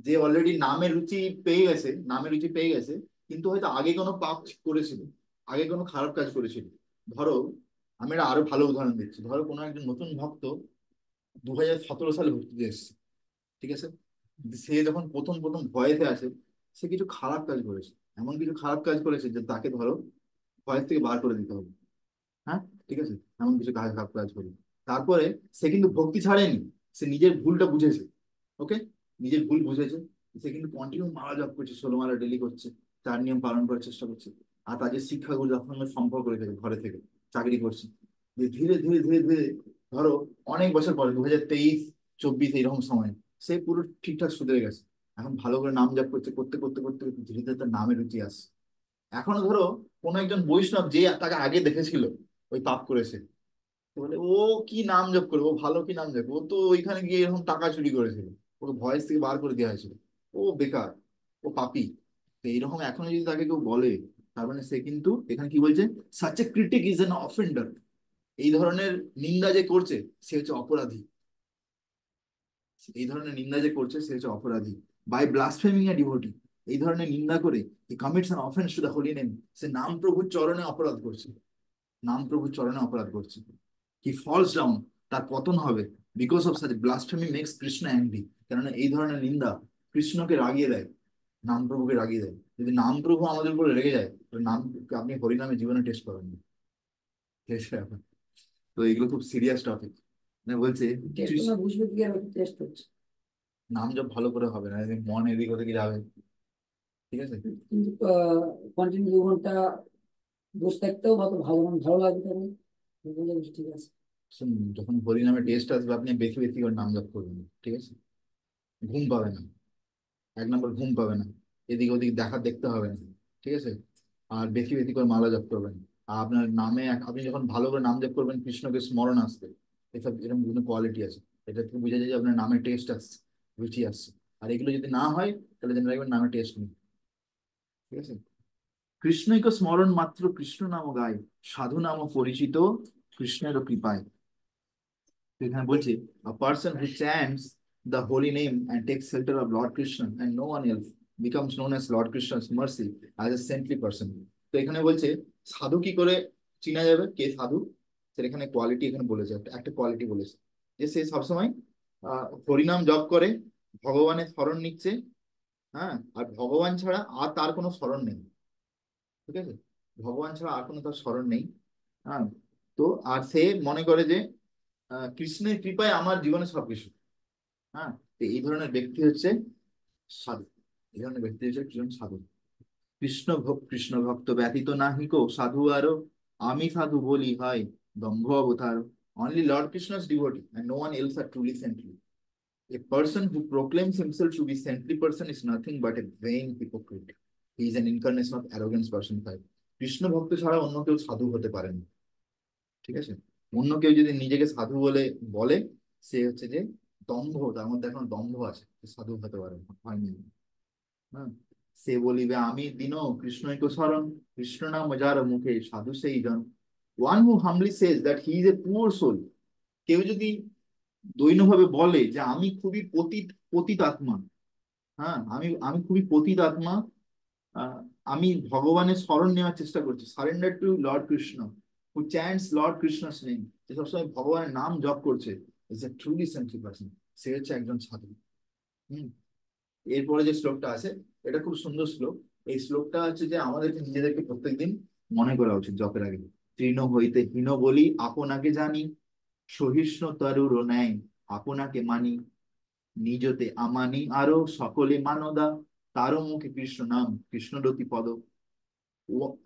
যে অলরেডি নামের রুচি পেয়ে গেছে, নামের রুচি পেয়ে গেছে, কিন্তু হয়তো আগে কোনো পাপ করেছিল, আগে কোনো খারাপ কাজ করেছিল। ধরো আমি একটা আরো ভালো উদাহরণ দিচ্ছি, ধরো কোনো একজন নতুন ভক্ত 2017 সালে ভর্তিতে এসেছে, ঠিক আছে, সে যখন প্রথম প্রথম ভয়েতে আসে, সে কিছু খারাপ কাজ করেছে, এমন কিছু খারাপ কাজ করেছে যে তাকে ধরো ভয়েস থেকে বার করে দিতে হবে। হ্যাঁ, ঠিক আছে, এমন কিছু কাজ খারাপ কাজ করি। তারপরে সে কিন্তু ভক্তি ছাড়েনি, সে নিজের ভুলটা বুঝেছে। ওকে, নিজের ভুল বুঝেছে, সে কিন্তু কন্টিনিউ মালা জপ করছে, 16 মালা ডেলি করছে, তার নিয়ম পালন করার চেষ্টা করছে। আর তাদের শিক্ষাগুরু যখন সঙ্গে সম্পর্ক রেখে ঘরে থেকে চাকরি করছে। যে ধীরে ধীরে ধীরে ধীরে ধরো অনেক বছর পরে 2023-24 এইরকম সময় সে পুরো ঠিকঠাক সুধরে গেছে। এখন ভালো করে নাম জপ করছে, করতে করতে করতে করতে ধীরে ধীরে তার নামে রুচি আসছে। এখনো ধরো কোন একজন বৈষ্ণব যে তাকে আগে দেখেছিল ওই পাপ করেছে, তো বলে ও কি নাম জপ করবে, ও ভালো কি নাম জপ করবে? ও তো ওইখানে গিয়ে এরকম টাকা চুরি করেছিল, ওকে ভয়েস থেকে বার করে দেওয়া হয়েছিল, ও বেকার, ও পাপী। তো এইরকম এখনো যদি তাকে কেউ বলে, তার মানে সে কিন্তু এখানে কি বলছে, such a critic is an offender. এই ধরনের নিন্দা যে করছে সে হচ্ছে অপরাধী, এই ধরনের নিন্দা যে করছে সে হচ্ছে অপরাধী। বাই ব্লাসফেমিং এ ডিভোটি, এই ধরনের নিন্দা করে he commits an offence to the holy name, সে নাম প্রভুর চরণে অপরাধ করছে, নাম প্রভুর চরণে অপরাধ করছে। হি ফলস ডাউন, তার পতন হবে। Because of such blasphemy makes Krishna angry, কেননা এই ধরনের নিন্দা কৃষ্ণকে রাগিয়ে দেয়, নাম প্রভুকে রাগিয়ে দেয়। যদি নাম প্রভু আমাদের উপরে রেগে যায়, তাহলে নাম, আপনি হরিনামে জীবনে টেস্ট করেন না। ঠিক আছে? তো এগুলো খুব সিরিয়াস টপিক। মানে বলছে টেস্ট তুই না বুঝবে কি আর টেস্ট হচ্ছে। নাম জপ ভালো করে হবে না, এদিকে মন এদিক ওদিকে যাবে। ঠিক আছে, কিন্তু কন্টিনিউ 2 ঘন্টা বসে থাকতেও কত ভালো ভালো লাগবে তখন বুঝে গেছি, ঠিক আছে। শুনুন, যখন হরিনামে টেস্ট আসবে আপনি বেশি বেশি করে নাম জপ করবেন, ঠিক আছে, ঘুম পাবে না, 1 নম্বর ঘুম পাবে না, এদিক ওদিক দেখতে হবে না, ঠিক আছে। আর বেশি বেশি করে মালা জপ করবেন। আর আপনার নামে আপনি যখন ভালো করে নাম জপ করবেন, কৃষ্ণকে স্মরণ আসবে, এসব এরকম বিভিন্ন কোয়ালিটি আছে। এটা থেকে বোঝা যায় যে আপনার নামে টেস্ট আসছে, রুচি আসছে। আর এগুলো যদি না হয়, তাহলে জেনে রাখবেন নামে টেস্ট নেই। ঠিক আছে, কৃষ্ণৈক স্মরণ মাত্র কৃষ্ণ নাম গায়, সাধু নাম পরিচিত কৃষ্ণের কৃপায়। তো এখানে বলছে a person who chants the holy name and takes shelter of Lord Krishna and no one else becomes known as Lord Krishna's mercy as a saintly person. তো এখানে বলছে সাধু কি করে চিনা যাবে কে সাধু, সেটা এখানে কোয়ালিটি এখানে বলেছে, একটা কোয়ালিটি বলেছে যে সে সবসময় হরিনাম জপ করে, ভগবানের স্মরণ নিচ্ছে, হ্যাঁ, আর ভগবান ছাড়া আর তার কোনো স্মরণ নেই। ঠিক আছে, ভগবান ছাড়া আর কোনো তার স্মরণ নেই। হ্যাঁ, তো আর সে মনে করে যে কৃষ্ণের কৃপায় আমার জীবনে সবকিছু। হ্যাঁ, তো এই ধরনের ব্যক্তি হচ্ছে সাধু, এই ধরনের ব্যক্তি হচ্ছে একজন সাধু। কৃষ্ণ ভক্ত ব্যতীত নাহিক সাধু আরো, আমি সাধু বলি হয় দম্ভ অবতার। Only Lord Krishna's devotee and no one else are truly saintly. A person who proclaims himself to be saintly person is nothing but a vain hypocrite. He is an incarnation of arrogance personified. Krishna ভক্ত ছাড়া অন্য কেউ সাধু হতে পারে না, ঠিক আছে? অন্য কেউ যদি নিজেকে সাধু বলে বলে, সে হচ্ছে যে দম্ভ, তার মধ্যে এখন দম্ভ আছে, সে সাধু হতে পারে না, হয়নি। হ্যাঁ, সে বলিবে আমি দিন কৃষ্ণই তো শরণ, কৃষ্ণ নাম যার মুখে সাধু সেই জন। One who humbly says that he is a poor soul. কেউ যদি দৈন্যভাবে বলে যে আমি খুবই পতিত পতিত আত্মা, হ্যাঁ আমি আমি খুবই পতিত আত্মা, আহ, আমি ভগবানের শরণ নেওয়ার চেষ্টা করছি, surrender to Lord Krishna, who chants Lord Krishna's name, যে সবসময় ভগবানের নাম জপ করছে, is a truly saintly person, সে হচ্ছে একজন সাধু। হম এরপরে যে শ্লোকটা আছে, এটা খুব সুন্দর শ্লোক। এই শ্লোকটা হচ্ছে যে আমাদেরকে নিজেদেরকে প্রত্যেকদিন মনে করা উচিত জপের আগে। তৃণ হইতে হীন বলি আপনাকে জানি, সহিষ্ণু তরুর ন্যায় আপনাকে মানি, নিজতে আমানি আরো সকলে মানদা, তারও মুখে কৃষ্ণ নাম কৃষ্ণরতি পদ।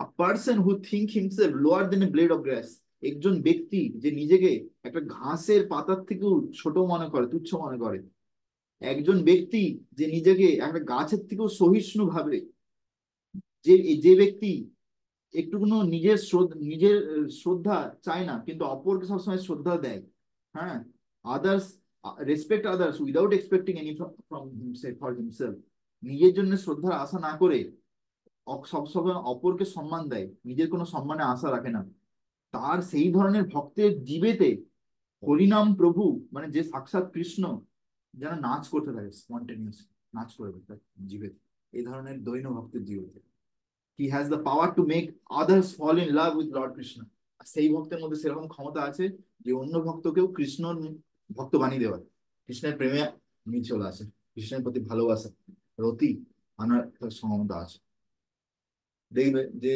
A person who think himself lower than a blade of grass, একজন ব্যক্তি যে নিজেকে একটা ঘাসের পাতার থেকেও ছোট মনে করে, তুচ্ছ মনে করে, একজন ব্যক্তি যে নিজেকে একটা গাছের থেকেও সহিষ্ণু ভাবে, যে যে ব্যক্তি একটুকুনো নিজের শ্রদ্ধা চায় না কিন্তু অপরকে সবসময় শ্রদ্ধা দেয়, হ্যাঁ, others respect others without expecting any from for himself, নিজের জন্য শ্রদ্ধার আশা না করে সবসময় অপরকে সম্মান দেয়, নিজের কোনো সম্মানে আশা রাখে না, তার সেই ধরনের ভক্তের জীবেতে হরিনাম প্রভু, মানে যে সাক্ষাৎ কৃষ্ণ, যেন নাচ করতে থাকে, স্পন্টেনিয়াস নাচ করে তার জীবেতে, এই ধরনের দৈন ভক্তের জীবেতে। He has the power to make others fall in love with Lord Krishna. সেই ভক্তের মধ্যে সেরকম ক্ষমতা আছে যে অন্য ভক্তকেও কৃষ্ণ ভক্ত বানিয়ে দেওয়ার, কৃষ্ণের প্রেমে নিয়ে চলে আসে, কৃষ্ণের প্রতি ভালোবাসা রতি আনার ক্ষমতা আছে। দেখবে যে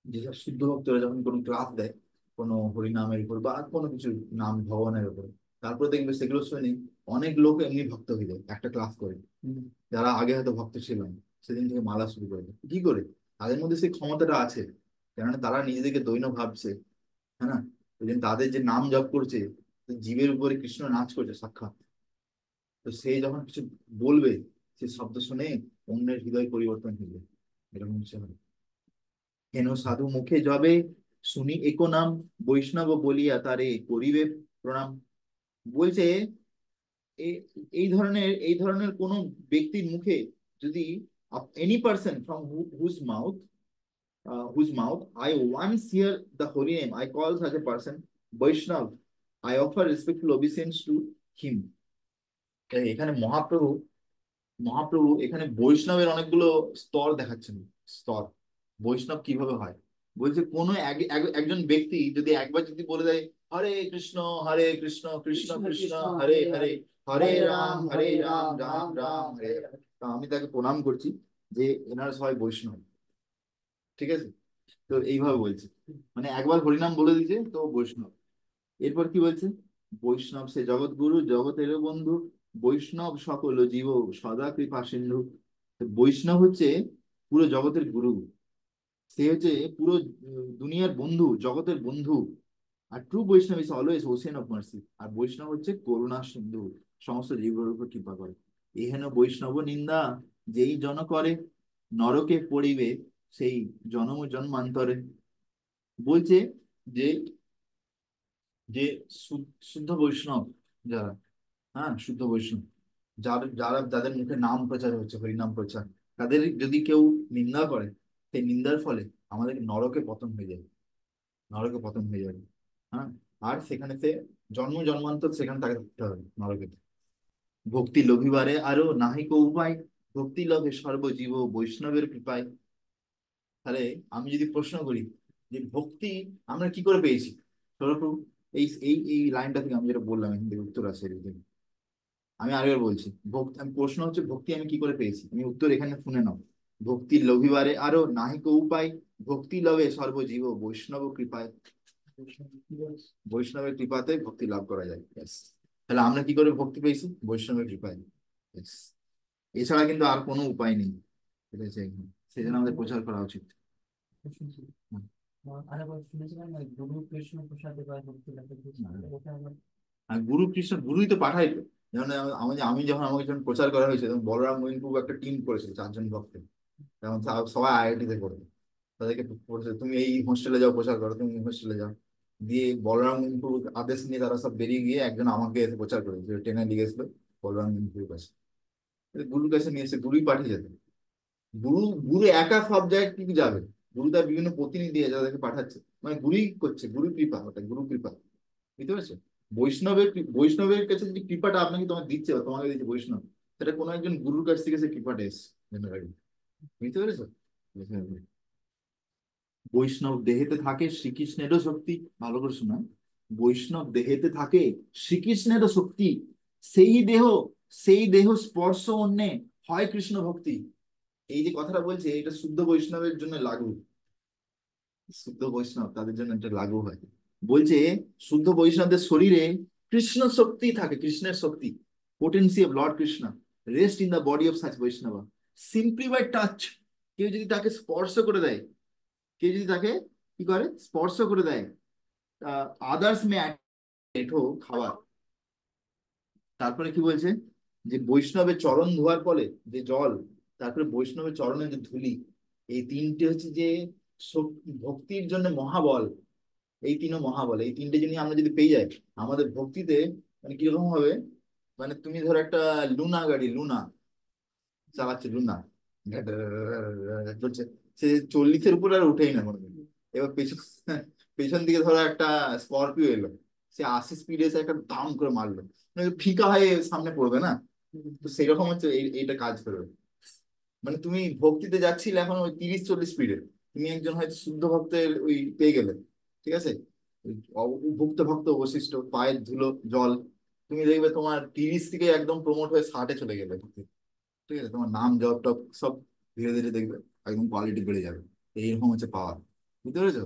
যেসব শুদ্ধ ভক্তরা যখন কোনো ক্লাস দেয় কোনো হরিনামের উপর বা কোনো কিছু নাম ভগবানের উপর, তারপর দেখবে সেগুলো শুনে অনেক লোক এমনি ভক্ত হয়ে যায় একটা ক্লাস করে। যারা আগে হয়তো ভক্ত ছিল না, সেদিন থেকে মালা শুরু করে দেয়। কি করে? তাদের মধ্যে সেই ক্ষমতাটা আছে, কেননা তারা নিজেদেরকে দৈন্য ভাবছে, হ্যাঁ না? ওই জন্য তাদের যে নাম জপ করছে, জীবের উপরে কৃষ্ণ নাচ করছে সাক্ষাৎ, তো সে যখন কিছু বলবে, সে শব্দ শুনে অন্যের হৃদয় পরিবর্তন হয়ে যায়, এরকম কিছু হয়। হেন সাধু মুখে যবে শুনি একো নাম, বৈষ্ণব বলিয়া তারে করিবে প্রণাম। বলছে এই ধরনের কোন ব্যক্তির মুখে যদি, any person from whose mouth I once hear the holy name, I call such a person Vaishnav, I offer respectful obeisance to him। এখানে মহাপ্রভু এখানে বৈষ্ণবের অনেকগুলো স্তর দেখাচ্ছেন। স্তর, বৈষ্ণব কিভাবে হয়, বলছে কোনো একজন ব্যক্তি যদি একবার যদি বলে দেয় হরে কৃষ্ণ কৃষ্ণ কৃষ্ণ কৃষ্ণ কৃষ্ণ হরে হরে হরে, হরে, হরে হরে রাম রাম হরে হরে রাম রাম রাম রাম রাম রাম হরে হরে হরে, হরে। তা আমি তাকে প্রণাম করছি যে এনারা সবাই বৈষ্ণব, ঠিক আছে? তো এইভাবে বলছে, মানে একবার হরিনাম বলে দিয়েছে তো বৈষ্ণব। এরপর কি বলছে, বৈষ্ণব সে জগৎ গুরু জগতের বন্ধু, বৈষ্ণব সকল জীব সদা কৃপা সিন্ধু। তো বৈষ্ণব হচ্ছে পুরো জগতের গুরু, সে হচ্ছে পুরো দুনিয়ার বন্ধু, জগতের বন্ধু। আর true Vaishnava is always ocean of mercy, আর বৈষ্ণব হচ্ছে করুণা সিন্ধু, সমস্ত জীবের উপর কৃপা করে। এহেন বৈষ্ণব নিন্দা যেই জন করে, নরকে পড়িবে সেই জনম জন্মান্তরে। বলছে যে যে শুদ্ধ বৈষ্ণব যারা, হ্যাঁ শুদ্ধ বৈষ্ণব, যাদের মুখে নাম প্রচার হচ্ছে, হরিনাম প্রচার, তাদের যদি কেউ নিন্দা করে, সেই নিন্দার ফলে আমাদের নরকে পতন হয়ে যায়, নরকে পতন হয়ে যাবে। হ্যাঁ, আর সেখানে সে জন্ম জন্মান্তর সেখানে তাকে থাকতে হবে নরকে। ভক্তি লোভিবারে আরো নাহিক উপায়, ভক্তি লোভে সর্বজীব বৈষ্ণবের কৃপায়। তাহলে আমি যদি প্রশ্ন করি যে ভক্তি আমরা কি করে পেয়েছি, সর্বপ্রভু, এই লাইনটা থেকে আমি যেটা বললাম এখান থেকে উত্তর আছে এদিকে। আমি আরেকবার বলছি, ভক্তি, আমি প্রশ্ন হচ্ছে ভক্তি আমি কি করে পেয়েছি, আমি উত্তর এখানে শুনে নাও। ভক্তি লোভিবারে আরো নাহিক উপায়, ভক্তি লভে সর্বজীব বৈষ্ণব কৃপায়। বৈষ্ণবের কৃপাতে ভক্তি লাভ করা যায়। Yes. তাহলে আমরা কি করে ভক্তি পেয়েছি, বৈষ্ণবের কৃপায়। Yes. এছাড়া কিন্তু আর কোনো উপায় নেই, ঠিক আছে? সেই জন্য আমাদের প্রচার করা উচিত। হুম। আরেকবার শুনেছিলাম না, গুরু কৃষ্ণ প্রসাদে বা ভক্তি লাভের কিছু, ওটা আমার। আর গুরু কৃষ্ণ, গুরুই তো পাঠাইতো, যেমন আমি আমি যখন আমাকে যখন প্রচার করা হয়েছে তখন বলরাম গোবিন্দ একটা টিম করেছিল 4 জন ভক্ত, যেমন সবাই আইআইটি তে পড়তো, তাদেরকে বলেছে তুমি এই হোস্টেলে যাও প্রচার করো, তুমি এই হোস্টেলে যাও। দিয়ে বলরাম কিন্তু আদেশ নিয়ে তারা সব বেরিয়ে গিয়ে একজন আমাকে এসে প্রচার করে, যে ট্রেনে লিখে গেছিল বলরাম গুরুর কাছে। গুরুর কাছে নিয়ে এসে গুরুই পাঠিয়ে যেত। গুরু গুরু একা সব জায়গায় কিন্তু যাবে, গুরু তার বিভিন্ন প্রতিনিধি আছে যাদেরকে পাঠাচ্ছে, মানে গুরুই করছে, গুরু কৃপা, ওটা গুরু কৃপা, বুঝতে পারছো? বৈষ্ণবের বৈষ্ণবের কাছে যে কৃপাটা আপনাকে তোমাকে দিচ্ছে বা তোমাকে দিচ্ছে বৈষ্ণব, সেটা কোনো একজন গুরুর কাছ থেকে সে কৃপাটা এসছে জেনারেলি, বুঝতে পেরেছো? বৈষ্ণব দেহেতে থাকে শ্রীকৃষ্ণেরও শক্তি, ভালো করে শোনা, বৈষ্ণব দেহেতে থাকে শ্রীকৃষ্ণেরও শক্তি, সেই দেহ সেই দেহ স্পর্শ অন্যে হয় কৃষ্ণ ভক্তি। এই যে কথাটা বলছে এটা শুদ্ধ বৈষ্ণবের জন্য লাগু, শুদ্ধ বৈষ্ণব তাদের জন্য এটা লাগু হয়। বলছে শুদ্ধ বৈষ্ণবদের শরীরে কৃষ্ণ শক্তি থাকে, কৃষ্ণের শক্তি, potency of Lord Krishna rest in the body of such Vaishnava simply by touch. কেউ যদি তাকে স্পর্শ করে দেয়, কেউ যদি তাকে কি করে স্পর্শ করে দেয়, আদার্স মে এঠো খাবার। তারপরে কি বলছে, যে বৈষ্ণবের চরণ ধোয়ার ফলে যে জল, তারপরে বৈষ্ণবের চরণের যে ধুলি, এই তিনটে হচ্ছে যে ভক্তির জন্য মহাবল। এই তিনও মহাবল, এই তিনটে জিনিস আমরা যদি পেয়ে যাই আমাদের ভক্তিতে, মানে কিরকম হবে, মানে তুমি ধরো একটা লুনা গাড়ি, লুনা চালাচ্ছে, লুনা চলছে, সে 40-এর উপর আর উঠেই না কোনোদিন। এবার পেছন পেছন দিকে ধরো একটা স্করপিও এলো, সে 80 স্পিডে এসে একটা দাম করে মারলো, মানে ফিকা হয়ে সামনে পড়বে না? তো সেরকম হচ্ছে এইটা কাজ করবে। মানে তুমি ভক্তিতে যাচ্ছিলে এখন ওই 30-40 স্পিডে, তুমি একজন হয়তো শুদ্ধ ভক্তের ওই পেয়ে গেলে, ঠিক আছে, ওই ভুক্ত ভক্ত বৈশিষ্ট্য পায়ের ধুলো জল, তুমি দেখবে তোমার 30 থেকে একদম প্রমোট হয়ে 60-এ চলে গেলে, ঠিক আছে, তোমার নাম জপ টপ সব ধীরে ধীরে দেখবে একদম কোয়ালিটি বেড়ে যাবে। এইরকম হচ্ছে পাওয়ার, বুঝতে পেরেছো?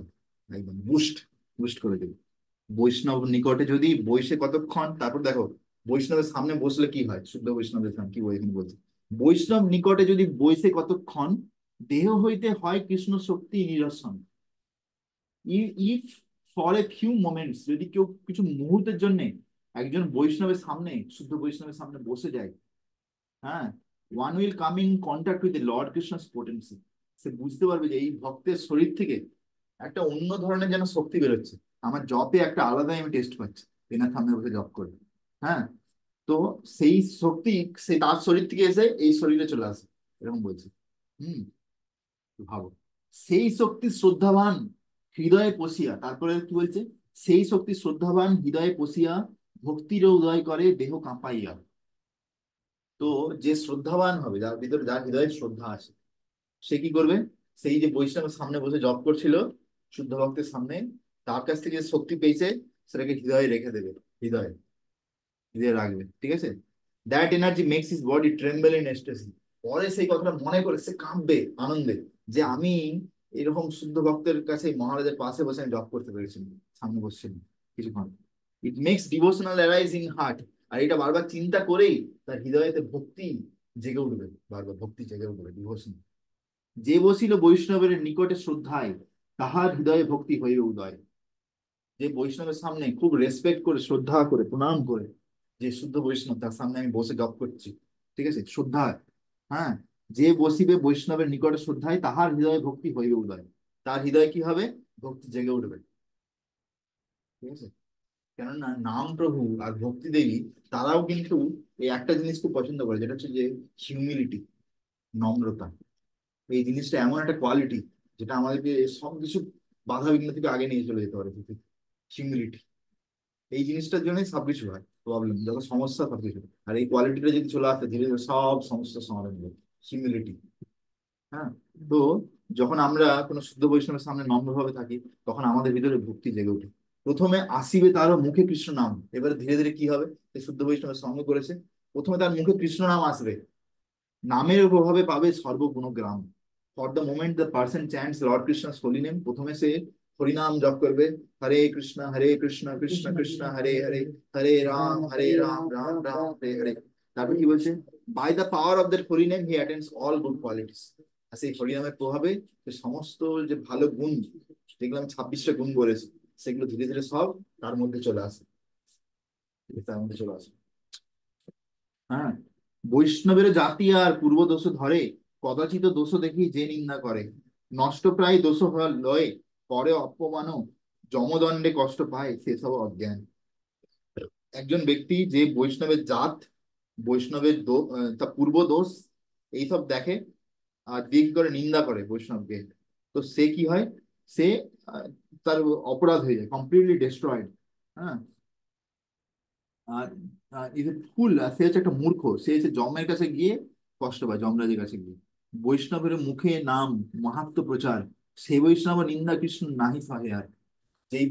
একদম বুস্ট বুস্ট করে দেবে। বৈষ্ণব নিকটে যদি বসে কতক্ষণ, তারপর দেখো বৈষ্ণবের সামনে বসলে কি হয়, শুদ্ধ বৈষ্ণবের সামনে কি বই এখানে বলছে, বৈষ্ণব নিকটে যদি বসে কতক্ষণ দেহ হইতে হয় কৃষ্ণ শক্তি নিরসন। If for a few moments, যদি কেউ কিছু মুহূর্তের জন্য একজন বৈষ্ণবের সামনে, শুদ্ধ বৈষ্ণবের সামনে বসে যায়, হ্যাঁ, one will come in contact with Lord Krishna's potency, সে বুঝতে পারবে যে এই ভক্তের শরীর থেকে একটা অন্য ধরনের যেন শক্তি বেরোচ্ছে, আমার জপে একটা আলাদাই আমি টেস্ট পাচ্ছি এনার সামনে বসে জপ করে। হ্যাঁ, তো সেই শক্তি সে তার শরীর থেকে এসে এই শরীরে চলে আসে, এরকম বলছে। হুম, ভাবো, সেই শক্তি শ্রদ্ধাবান হৃদয়ে পশিয়া, তারপরে কি বলছে, সেই শক্তি শ্রদ্ধাবান হৃদয়ে পশিয়া ভক্তির উদয় করে দেহ কাঁপাইয়া। তো যে শ্রদ্ধাবান হবে, যার ভিতরে যার হৃদয়ে শ্রদ্ধা আছে, সে কি করবে, সেই যে বৈষ্ণবের সামনে বসে জপ করছিল শুদ্ধ ভক্তের সামনে, তার কাছ থেকে যে শক্তি পেয়েছে সেটাকে হৃদয়ে রেখে দেবে, হৃদয়ে হৃদয়ে রাখবে, ঠিক আছে। That energy makes his body tremble in ecstasy. পরে সেই কথাটা মনে করে সে কাঁপবে আনন্দে, যে আমি এরকম শুদ্ধ ভক্তের কাছে মহারাজের পাশে বসে আমি জপ করতে পেরেছি, সামনে বসছিলাম কিছুক্ষণ। It makes devotional arise in heart. আর এটা বারবার চিন্তা করেই তার হৃদয়েতে ভক্তি জেগে উঠবে, বারবার ভক্তি জেগে উঠবে, ডিভোশন। যে বসিল বৈষ্ণবের নিকটে শ্রদ্ধায়, তাহার হৃদয়ে ভক্তি হইবে উদয়। যে বৈষ্ণবের সামনে খুব রেসপেক্ট করে শ্রদ্ধা করে প্রণাম করে, যে শুদ্ধ বৈষ্ণব তার সামনে আমি বসে জপ করছি, ঠিক আছে, শ্রদ্ধা, হ্যাঁ, যে বসিবে বৈষ্ণবের নিকটে শ্রদ্ধায় তাহার হৃদয়ে ভক্তি হইবে উদয়, তার হৃদয়ে কি হবে, ভক্তি জেগে উঠবে, ঠিক আছে। কেননা নাম প্রভু আর ভক্তি দেবী তারাও কিন্তু এই একটা জিনিস খুব পছন্দ করে, যেটা হচ্ছে যে হিউমিলিটি, নম্রতা। এই জিনিসটা এমন একটা কোয়ালিটি যেটা আমাদেরকে সবকিছু বাধা বিঘ্ন থেকে আগে নিয়ে চলে যেতে পারে, হিউমিলিটি। এই জিনিসটার জন্যই সবকিছু হয়, প্রবলেম যত সমস্যা সবকিছু, আর এই কোয়ালিটিটা যদি চলে আসে ধীরে ধীরে সব সমস্যার সমাধান হবে, হিউমিলিটি। হ্যাঁ, তো যখন আমরা কোনো শুদ্ধ বৈষ্ণবের সামনে নম্রভাবে থাকি তখন আমাদের ভিতরে ভক্তি জেগে ওঠে। প্রথমে আসিবে তার মুখে কৃষ্ণ নাম, এবারে ধীরে ধীরে কি হবে, এই শুদ্ধ বৈষ্ণবের সঙ্গে করেছে, প্রথমে তার মুখে কৃষ্ণ নাম আসবে, নামের প্রভাবে পাবে সর্বগুণগ্রাম। For the moment the person chants Lord Krishna's holy name, প্রথমে সে হরিনাম জপ করবে, হরে কৃষ্ণ কৃষ্ণ কৃষ্ণ হরে হরে, হরে রাম রাম রাম হরে হরে। তারপর কি বলছে, by the power of that Hari name he attends all good qualities. আর সেই হরিনামের প্রভাবে যে সমস্ত যে ভালো গুণ, যেগুলো আমি 26টা গুণ বলেছি, সেগুলো ধীরে ধীরে সব তার মধ্যে চলে আসে, তার মধ্যে চলে আসে। হ্যাঁ, বৈষ্ণবের জাতি আর পূর্ব দোষ ধরে, কদাচিৎ দোষ দেখি যে নিন্দা করে, নষ্ট প্রায় দোষ হওয়ার লয়ে, পরে অপমান যমদণ্ডে কষ্ট পায় সেসব অজ্ঞান। একজন ব্যক্তি যে বৈষ্ণবের জাত, বৈষ্ণবের তা পূর্ব দোষ এইসব দেখে, আর দিয়ে কি করে নিন্দা করে বৈষ্ণবকে, তো সে কি হয়, সে আহ, তার অপরাধ হয়ে যায়, কমপ্লিটলি ডিস্ট্রয়েড। হ্যাঁ, আর এই যে ফুল, সে হচ্ছে একটা মূর্খ, সে হচ্ছে যমের কাছে গিয়ে কষ্ট পায়, যমরাজের কাছে গিয়ে। বৈষ্ণবের মুখে নাম মাহাত্ম্য প্রচার, সে বৈষ্ণব নিন্দা কৃষ্ণ নাহি সহে আর। যেই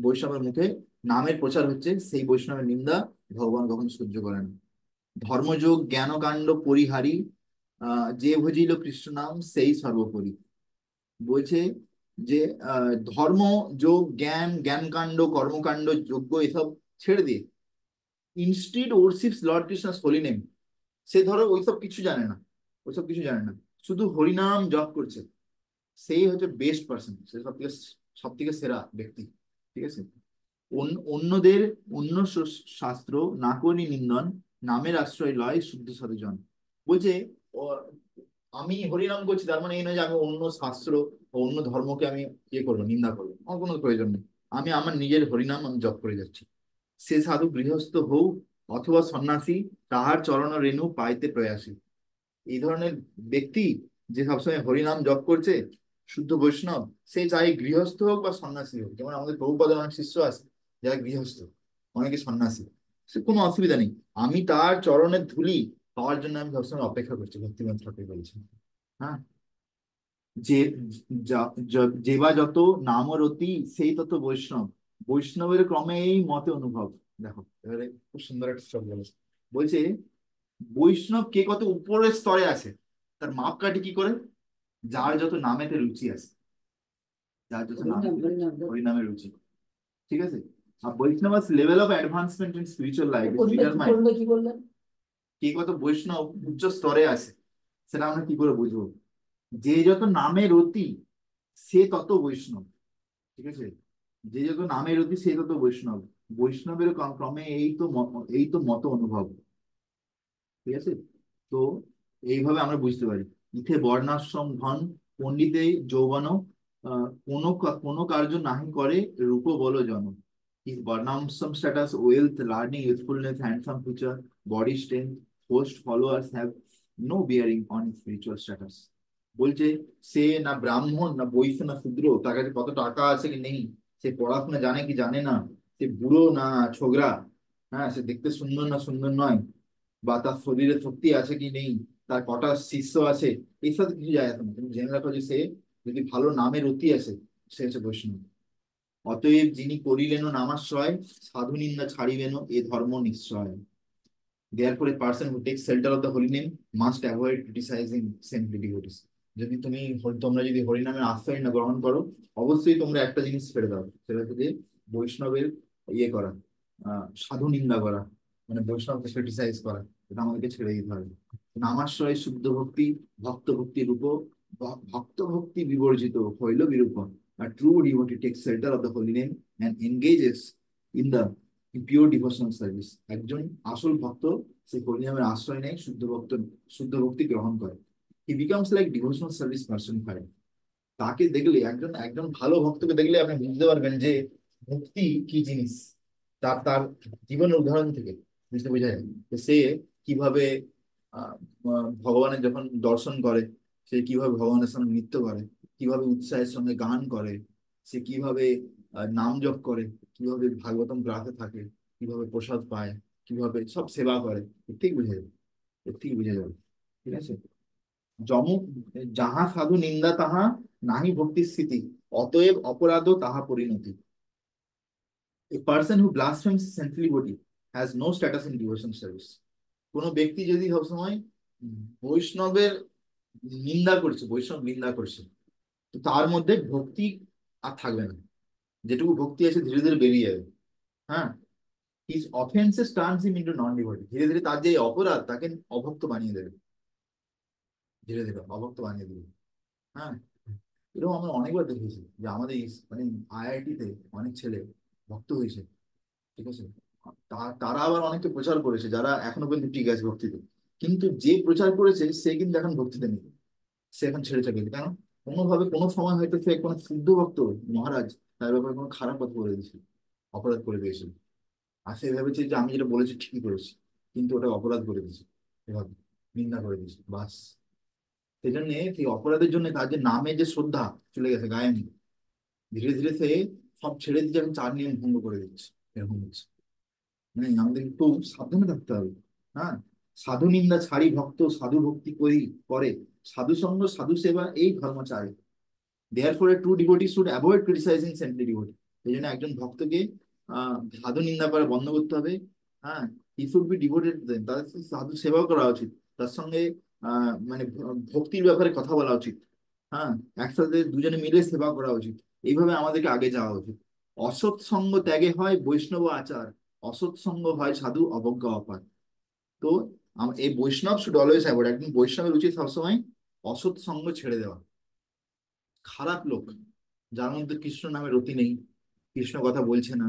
বৈষ্ণবের মুখে নামের প্রচার হচ্ছে, সেই বৈষ্ণবের নিন্দা ভগবান কখনো সহ্য করেন। ধর্মযোগ জ্ঞানকাণ্ড পরিহারী, যে ভজিল কৃষ্ণ নাম সেই সর্বোপরি। বলছে যে ধর্ম, যোগ, জ্ঞান, জ্ঞানকাণ্ড, কর্মকাণ্ড, যজ্ঞ এসব ছেড়ে দিয়ে instead worships Lord Krishna's holy name. সে ধরো ওইসব কিছু জানে না, ওইসব কিছু জানে না, শুধু হরিনাম জপ করছে, সেই হচ্ছে বেস্ট পার্সন, সে সব থেকে সেরা ব্যক্তি। ঠিক আছে, অন্যদের, অন্য শাস্ত্র না করি নিন্দন, নামের আশ্রয় লয় শুদ্ধ সাধুজন। বলছে ও- আমি হরিনাম করছি, তার মানে এই নয় যে আমি অন্য শাস্ত্র ও অন্য ধর্মকে আমি ইয়ে করবো, নিন্দা করবো, আমার কোনো প্রয়োজন নেই। আমি আমার নিজের হরিনাম আমি জপ করে যাচ্ছি। সে সাধু গৃহস্থ হোক অথবা সন্ন্যাসী, তাহার চরণ রেণু পাইতে প্রয়াসী। এই ধরনের ব্যক্তি যে সবসময় হরিনাম জপ করছে, শুদ্ধ বৈষ্ণব, সে চাই গৃহস্থ হোক বা সন্ন্যাসী হোক। যেমন আমাদের প্রভুপাদের অনেক শিষ্য আছে যারা গৃহস্থ, অনেকে সন্ন্যাসী, সে কোনো অসুবিধা নেই, আমি তার চরণের ধুলি পাওয়ার জন্য আমি সবসময় অপেক্ষা করছি, ভক্তিনাথ ঠাকুর বলছেন। হ্যাঁ, যে যে বা যত নামরতি সেই তত বৈষ্ণব, বৈষ্ণবের ক্রমে এই মতে অনুভব। দেখো এবারে খুব সুন্দর একটা শ্লোক বলেছে। বলছে বৈষ্ণব কে কত উপরের স্তরে আছে, তার মাপকাঠি কি করে, যার যত নামেতে রুচি আছে, যার যত হরিনাম নামেতে হরিনাম হরিনামের রুচি। ঠিক আছে, আর Vaishnava's level of advancement in spiritual life is কোনটা কি ডিটারমাইন্ড। করলে কি করলেন? কে কত বৈষ্ণব উচ্চ স্তরে আছে, সেটা আমরা কি করে বুঝবো? যে যত নামের অতি সে তত বৈষ্ণব। ঠিক আছে, যে যত নামের অতি সে তত বৈষ্ণব, বৈষ্ণবের ক্রমে এই তো মত অনুভব। ঠিক আছে, তো এইভাবে আমরা বুঝতে পারি। ইথে বর্ণাশ্রম ধন, পণ্ডিতে যৌবন, কোনো কার্য নাহি করে, রূপ বল জন। His varnashrama status, wealth, learning, youthfulness, handsome feature, body strength, host followers have no bearing on spiritual status. বলছে সে না ব্রাহ্মণ না বৈশ্য না শূদ্র, তার কাছে কত টাকা আছে কি নেই, সে পড়াশোনা জানে কি জানে না, সে বুড়ো না ছোকরা, হ্যাঁ, সে দেখতে সুন্দর না সুন্দর নয়, বা তার শরীরে শক্তি আছে কি নেই, তার কটা শিষ্য আছে, এইসব কিছু যায় আসে না। তুমি জেনে রাখো যে সে যদি ভালো নামের অতি আছে, সে হচ্ছে বৈষ্ণব। অতএব যিনি করিলেন নামাশ্রয়, সাধু নিন্দা ছাড়িবেন এ ধর্ম নিশ্চয়। Therefore, a person who takes shelter of the holy name must avoid criticizing saintly devotees. যদি তুমি তোমরা যদি হরিনামের আশ্রয় না গ্রহণ করো, অবশ্যই তোমরা একটা জিনিস ছেড়ে দাও, সেটা হচ্ছে যে বৈষ্ণবের ইয়ে করা, সাধু নিন্দা করা, মানে বৈষ্ণবকে ক্রিটিসাইজ করা, এটা আমাদেরকে ছেড়ে দিতে হবে। নামাশ্রয় শুদ্ধ ভক্তি, ভক্ত ভক্তি রূপ, ভক্ত ভক্তি বিবর্জিত হইল বিরূপ। A true devotee takes shelter of the holy name and engages in the pure devotional service. একজন আসল ভক্ত সে হরিনামের আশ্রয় নেয়, শুদ্ধ ভক্তি গ্রহণ করে। হি becomes like devotional service personified. তাকে দেখলে, একজন একজন ভালো ভক্তকে দেখলে আপনি বুঝতে পারবেন যে ভক্তি কি জিনিস। তার তার জীবনের উদাহরণ থেকে বুঝতে বোঝা যায় যে সে কিভাবে আহ, ভগবানের যখন দর্শন করে, সে কিভাবে ভগবানের সঙ্গে নৃত্য করে, কিভাবে উৎসাহের সঙ্গে গান করে, সে কিভাবে নাম জপ করে, কিভাবে ভাগবতম গ্রাফে থাকে, কিভাবে প্রসাদ পায়, কিভাবে সব সেবা করে, এর থেকে বুঝে যাবে, এর থেকে বুঝে যাবে। ঠিক আছে, যম যাহা সাধু নিন্দা তাহা নাহি ভক্তি স্থিতি, অতএব অপরাধ তাহা পরিণতি। A person who blasphemes saintly body has no status in devotion service. কোনো ব্যক্তি যদি সবসময় বৈষ্ণবের নিন্দা করছে, বৈষ্ণব নিন্দা করছে, তো তার মধ্যে ভক্তি আর থাকবে না, যেটুকু ভক্তি আছে ধীরে ধীরে বেরিয়ে যাবে। হ্যাঁ, his offences turns him into non devotee. ধীরে ধীরে তার যে অপরাধ তাকে অভক্ত বানিয়ে দেবে, ধীরে ধীরে অভক্ত বানিয়ে দেবে। হ্যাঁ, এরকম আমরা অনেকবার দেখেছি যে আমাদের মানে আইআইটি তে অনেক ছেলে ভক্ত হয়েছে। ঠিক আছে, তারা আবার অনেকে প্রচার করেছে যারা এখনো পর্যন্ত ঠিক আছে ভক্তিতে, কিন্তু যে প্রচার করেছে সে কিন্তু এখন ভক্তিতে নেই, সে এখন ছেড়ে চলে গেছে। কেন? কোনোভাবে কোনো সময় হয়তো সে কোনো শুদ্ধ ভক্ত মহারাজ তার ব্যাপারে কোনো খারাপ কথা বলে দিয়েছিল, অপরাধ করে দিয়েছিল, আর সে ভেবেছে যে আমি যেটা বলেছি ঠিকই করেছি, কিন্তু ওটা অপরাধ করে দিয়েছে, এভাবে নিন্দা করে দিয়েছে, বাস। সেই জন্য সেই অপরাধের জন্য তার যে নামে যে শ্রদ্ধা চলে গেছে গায়েন, ধীরে ধীরে সে সব ছেড়ে দিয়ে এখন চার নিয়ম ভঙ্গ করে দিচ্ছে, এরকম হচ্ছে। মানে আমাদের একটু সাবধানে থাকতে হবে। হ্যাঁ, সাধু নিন্দা ছাড়ি ভক্ত সাধু ভক্তি করি করে, সাধু সঙ্গ সাধু সেবা এই ধর্ম চাই। Therefore, a true devotee should avoid criticizing saintly devotee. এই জন্য একজন ভক্তকে সাধু নিন্দা করা বন্ধ করতে হবে। হ্যাঁ, হি শুড বি ডিভোটেড দেন, তাদের সাথে সাধু সেবাও করা উচিত, তার সঙ্গে মানে ভক্তির ব্যাপারে কথা বলা উচিত। হ্যাঁ, একসাথে দুজনে মিলে সেবা করা উচিত। এইভাবে আমাদেরকে আগে যাওয়া উচিত। অসৎ সঙ্গ ত্যাগে হয় বৈষ্ণব আচার, অসৎ সঙ্গ হয় সাধু অবজ্ঞা অপার। তো এই বৈষ্ণব শুড অলওয়েজ অ্যাভয়েড, একদম বৈষ্ণবের উচিত সবসময় অসৎ সঙ্গ ছেড়ে দেওয়া। খারাপ লোক যার মধ্যে কৃষ্ণ নামে রতি নেই, কৃষ্ণ কথা বলছে না,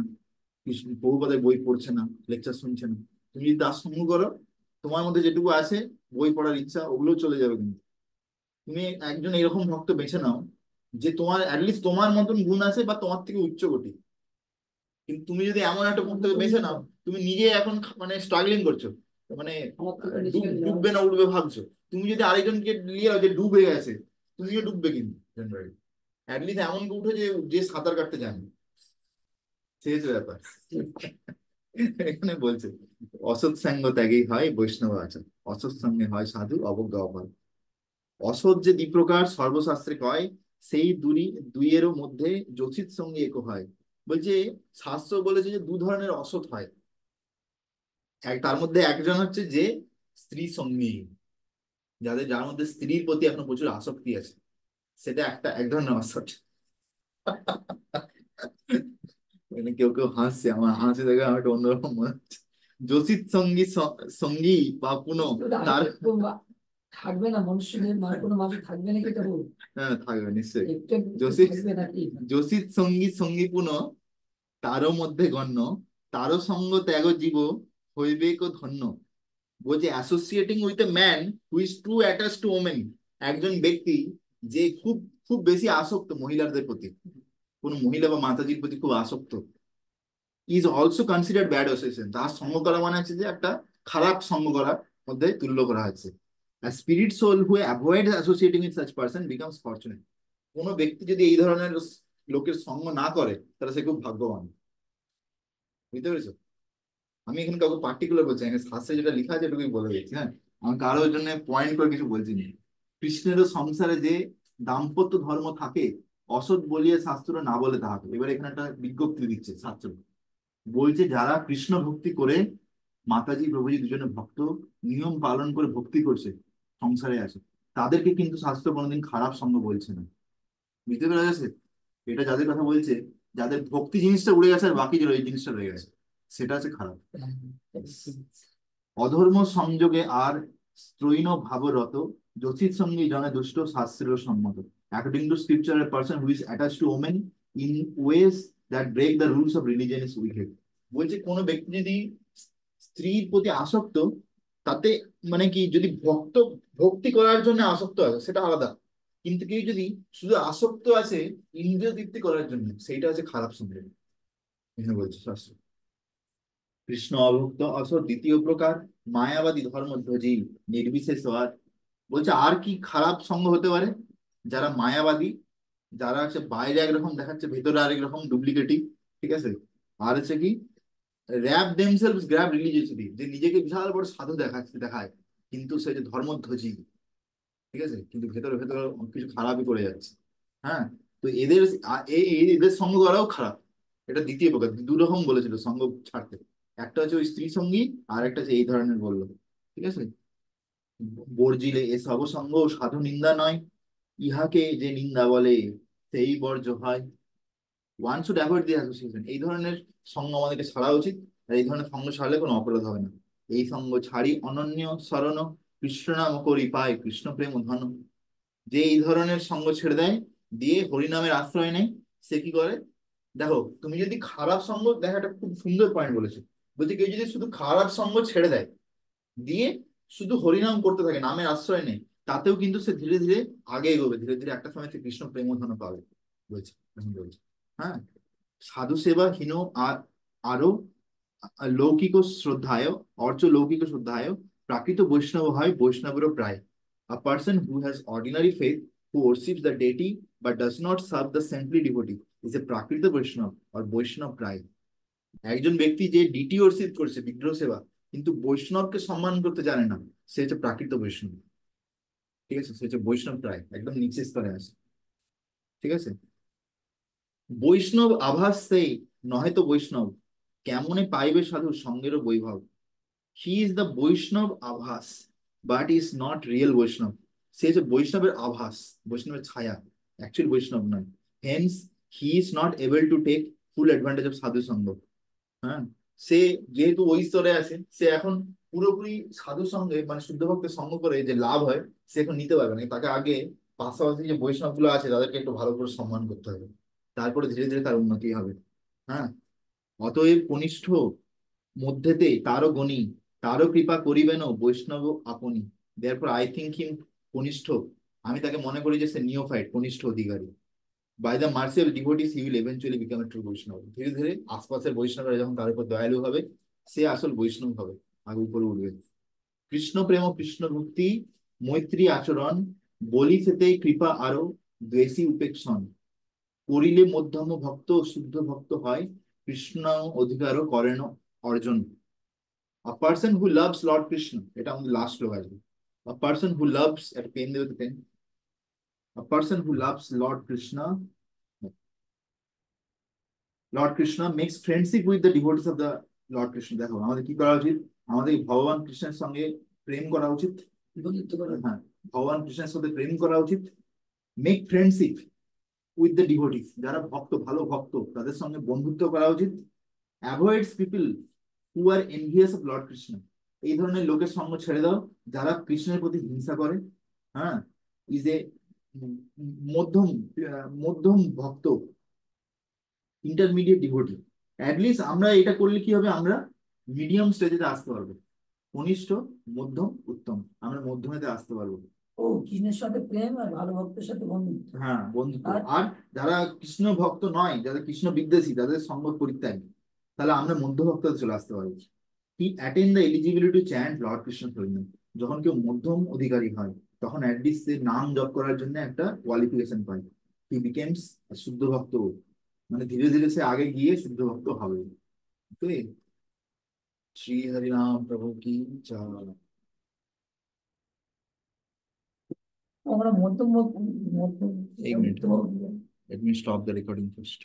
কৃষ্ণ বহুপদের বই পড়ছে না, লেকচার শুনছে না, তুমি যদি তার সঙ্গ করো, তোমার মধ্যে যেটুকু আছে বই পড়ার ইচ্ছা ওগুলো চলে যাবে। কিন্তু তুমি একজন এরকম ভক্ত বেছে নাও যে তোমার অ্যাটলিস্ট তোমার মতন গুণ আছে বা তোমার থেকে উচ্চ কোটি। কিন্তু তুমি যদি এমন একটা ভক্তকে বেছে নাও, তুমি নিজে এখন মানে স্ট্রাগলিং করছো, মানে আমার থেকে ডুববে না উঠবে ভাবছো, তুমি যদি আরেকজনকে নিয়ে যাও যে ডুবে গেছে, তুমিও ডুববে কিন্তু জেনারেলি। অ্যাটলিস্ট এমন কেউ উঠে যে যে সাঁতার কাটতে জানে, সেই হচ্ছে ব্যাপার। এখানে বলছে অসৎ সঙ্গ ত্যাগেই হয় বৈষ্ণব আচার, অসৎ সঙ্গে হয় সাধু অবজ্ঞা অপার। অসৎ যে দ্বিপ্রকার সর্বশাস্ত্রে কয়, সেই দুইয়েরও মধ্যে যচিত সঙ্গে এক হয়। বলছে শাস্ত্র বলেছে যে দু ধরনের অসৎ হয়। তার মধ্যে একজন হচ্ছে যে স্ত্রী সঙ্গী, যার মধ্যে স্ত্রীর প্রতি এখনো প্রচুর আসক্তি আছে, সেটা এক ধরনের অসৎ। মানে কেউ কেউ হাসছে, আমার হাসি দেখে আমার একটা অন্যরকম মনে হচ্ছে। যোশিত সঙ্গী বা পুনঃ তার থাকবে না মনুষ্যদের, কোনো মানুষ থাকবে নাকি তবু? হ্যাঁ থাকবে নিশ্চয়ই। একটু যোশিত থাকবে নাকি? যোশিত সঙ্গী পুনঃ তারও মধ্যে গণ্য, তারও সঙ্গ ত্যাগ জীব হইবে কো ধন্য। বলছে associating with a man who is too attach to women, একজন ব্যক্তি যে খুব খুব বেশি আসক্ত মহিলাদের প্রতি, কোন মহিলা বা মাতাজির প্রতি খুব আসক্ত, is also considered bad association, তার সঙ্গ করা মানে হচ্ছে যে একটা খারাপ সঙ্গ করার মধ্যে তুল্য করা হচ্ছে। Spirit soul who avoid associating with such person becomes fortunate. কোনো ব্যক্তি যদি এই ধরনের লোকের সঙ্গ না করে তাহলে সে খুব ভাগ্যবান। বুঝতে পেরেছো? আমি এখানে কাউকে পার্টিকুলার বলছি, এখানে শাস্ত্রে যেটা লেখা আছে এটুকুই বলে দিচ্ছি। হ্যাঁ, আমি কারোর জন্য পয়েন্ট করে কিছু বলছি না। কৃষ্ণেরও সংসারে যে দাম্পত্য ধর্ম থাকে, অসৎ বলিয়ে শাস্ত্র না বলে তাহাকে। এবার এখানে একটা বিজ্ঞপ্তি দিচ্ছে শাস্ত্র, বলছে যারা কৃষ্ণ ভক্তি করে, মাতাজি প্রভুজি দুজনে ভক্ত, নিয়ম পালন করে ভক্তি করছে, সংসারে আছে, তাদেরকে কিন্তু শাস্ত্র কোনোদিন খারাপ সঙ্গ বলছে না। বুঝতে পেরে গেছে? এটা যাদের কথা বলছে, যাদের ভক্তি জিনিসটা উড়ে গেছে আর বাকি যে এই জিনিসটা রয়ে গেছে, সেটা হচ্ছে খারাপ। অধর্ম সংযোগে আর স্ত্রৈণ ভাবরত, যথিত সঙ্গে জনে দুষ্ট শাস্ত্রের সম্মত। According to scripture a person who is attach to women in ways that break the rules of religion is wicked. বলছে কোনো ব্যক্তি যদি স্ত্রীর প্রতি আসক্ত, তাতে মানে কি যদি ভক্তি করার জন্য আসক্ত আছে সেটা আলাদা, কিন্তু কেউ যদি শুধু আসক্ত আছে ইন্দ্রিয় তৃপ্তি করার জন্য, সেইটা হচ্ছে খারাপ সঙ্গ। এখানে বলছে শাস্ত্র। কৃষ্ণ অভুক্ত অসৎ দ্বিতীয় প্রকার, মায়াবাদী ধর্মধ্বজী নির্বিশেষ হওয়ার। বলছে আর কি খারাপ সঙ্গ হতে পারে? যারা মায়াবাদী, যারা হচ্ছে বাইরে একরকম দেখাচ্ছে ভেতরে আরেক রকম ডুপ্লিকেটিভ, ঠিক আছে। আর হচ্ছে কি র্যাপ দেমসেলভস গ্র্যাব রিলিজিয়াসিটি, যে নিজেকে বিশাল বড় সাধু দেখায়, কিন্তু সে যে ধর্মধ্বজী, ঠিক আছে, কিন্তু ভেতরে ভেতরে কিছু খারাপই করে যাচ্ছে। হ্যাঁ, তো এদের সঙ্গ করাও খারাপ। এটা দ্বিতীয় প্রকার, দু রকম বলেছিল সঙ্গ ছাড়তে, একটা হচ্ছে ওই স্ত্রী সঙ্গী, আর একটা হচ্ছে এই ধরনের বললো, ঠিক আছে। বর্জিলে এ সব সঙ্গ সাধু নিন্দা নয়, ইহাকে যে নিন্দা বলে সেই বর্জ্য হয়। One should avoid the association, এই ধরনের সঙ্গ আমাদেরকে ছাড়া উচিত, আর এই ধরনের সঙ্গ ছাড়লে কোনো অপরাধ হবে না। এই সঙ্গ ছাড়ি অনন্য শরণ, কৃষ্ণ নাম করি পায় কৃষ্ণ প্রেম ধন। যে এই ধরনের সঙ্গ ছেড়ে দেয়, দিয়ে হরিনামের আশ্রয় নেয়, সে কি করে? দেখো তুমি যদি খারাপ সঙ্গ, দেখো একটা খুব সুন্দর পয়েন্ট বলেছো, বলছে কেউ যদি শুধু খারাপ সঙ্গ ছেড়ে দেয়, দিয়ে শুধু হরিনাম করতে থাকে, নামের আশ্রয় নেই, তাতেও কিন্তু সে ধীরে ধীরে আগে এগোবে, ধীরে ধীরে একটা সময় সে কৃষ্ণ প্রেমধন পাবে। বলছে, এখন বলছে, হ্যাঁ, সাধু সেবা হীন আর আরো লৌকিক শ্রদ্ধায়, অর্চ লৌকিক শ্রদ্ধায় প্রাকৃত বৈষ্ণব হয় বৈষ্ণবেরও প্রায়। A person who has ordinary faith, who worships the deity but does not serve the saintly devotee, is a প্রাকৃত বৈষ্ণব or বৈষ্ণব প্রায়। একজন ব্যক্তি যে ডিটি worship করছে, বিগ্রহ সেবা, কিন্তু বৈষ্ণবকে সম্মান করতে জানে না, সে হচ্ছে প্রাকৃত বৈষ্ণব। ঠিক আছে, সে হচ্ছে বৈষ্ণব প্রায়, একদম নিচে স্তরে আছে। ঠিক আছে, বৈষ্ণব আভাস সেই, নহে তো বৈষ্ণব, কেমনে পাইবে সাধু সঙ্গেরও বৈভব। হি ইজ দ্য বৈষ্ণব আভাস বাট ইজ নট রিয়েল বৈষ্ণব। সে হচ্ছে বৈষ্ণবের আভাস, বৈষ্ণবের ছায়া, অ্যাকচুয়াল বৈষ্ণব নয়। Hence he is not able to take full advantage of sadhu sanga. হ্যাঁ, সে যেহেতু ওই স্তরে আছে, সে এখন পুরোপুরি সাধু সঙ্গে মানে শুদ্ধ ভক্তের সঙ্গ করে যে লাভ হয়, সে এখন নিতে পারবে না। তাকে আগে পাশাপাশি যে বৈষ্ণব গুলো আছে তাদেরকে একটু ভালো করে সম্মান করতে হবে, তারপরে ধীরে ধীরে তার উন্নতি হবে। হ্যাঁ, অতএব কনিষ্ঠ মধ্যেতে তারও গণী, তারও কৃপা করিবেন বৈষ্ণব আপনি। দেয়ারফর আই থিঙ্ক হিম কনিষ্ঠ, আমি তাকে মনে করি যে সে নিওফাইট, কনিষ্ঠ অধিকারী। By the mercy of devotees he will eventually become a true Vaishnava. ধীরে ধীরে আশপাশের বৈষ্ণবরা যখন তার উপর দয়ালু হবে, সে আসল বৈষ্ণব হবে, আগে উপরে উঠবে। কৃষ্ণ প্রেম কৃষ্ণ ভক্তি মৈত্রী আচরণ, বলি সেতে কৃপা আরো দ্বেষী উপেক্ষণ, করিলে মধ্যম ভক্ত শুদ্ধ ভক্ত হয়, কৃষ্ণ অধিকারও করেন অর্জন। A person who loves Lord Krishna, এটা আমাদের লাস্ট শ্লোক আসবে। A person who loves, একটা পেন দেবে তো pen. A person who loves Lord Krishna makes friendship with the devotees of the Lord Krishna। দেখো আমাদের কি করা উচিত, আমাদের ভগবান কৃষ্ণের সঙ্গে প্রেম করা উচিত। বন্ধুত্ব করে। হ্যাঁ, ভগবান কৃষ্ণের সাথে প্রেম করা উচিত। Make friendship with the devotees, যারা ভক্ত, ভালো ভক্ত, তাদের সঙ্গে বন্ধুত্ব করা উচিত। Avoids people who are envious of Lord Krishna, এই ধরনের লোকের সঙ্গ ছেড়ে দাও যারা কৃষ্ণের প্রতি হিংসা করে। হ্যাঁ, ইজ এ মধ্যম মধ্যম ভক্ত, ইন্টারমিডিয়েট ডিভোটি। অ্যাটলিস্ট আমরা এটা করলে কি হবে, আমরা মিডিয়াম স্টেজে আসতে পারবো। কনিষ্ঠ, মধ্যম, উত্তম, আমরা মধ্যমেতে আসতে পারবো। ও, কৃষ্ণের সাথে প্রেম আর ভালো ভক্তের সাথে বন্ধুত্ব। হ্যাঁ, বন্ধুত্ব। আর আর যারা কৃষ্ণ ভক্ত নয়, যারা কৃষ্ণ বিদ্বেষী, তাদের সঙ্গ পরিত্যাগী, তাহলে আমরা মধ্য ভক্ততে চলে আসতে পারবো। He attain the eligibility to chant Lord Krishna হরিনাম। যখন কেউ মধ্যম অধিকারী হয়, তখন অ্যাটলিস্ট সে নাম জপ করার জন্য একটা কোয়ালিফিকেশন পায়। হি বিকেমস শুদ্ধ ভক্ত, মানে ধীরে ধীরে সে আগে গিয়ে শুদ্ধ ভক্ত হবে। ওকে, শ্রী হরিনাম প্রভু কি জয়। আমরা মধ্যম মধ্যম एक मिनट, মধ্যম let me stop the recording first.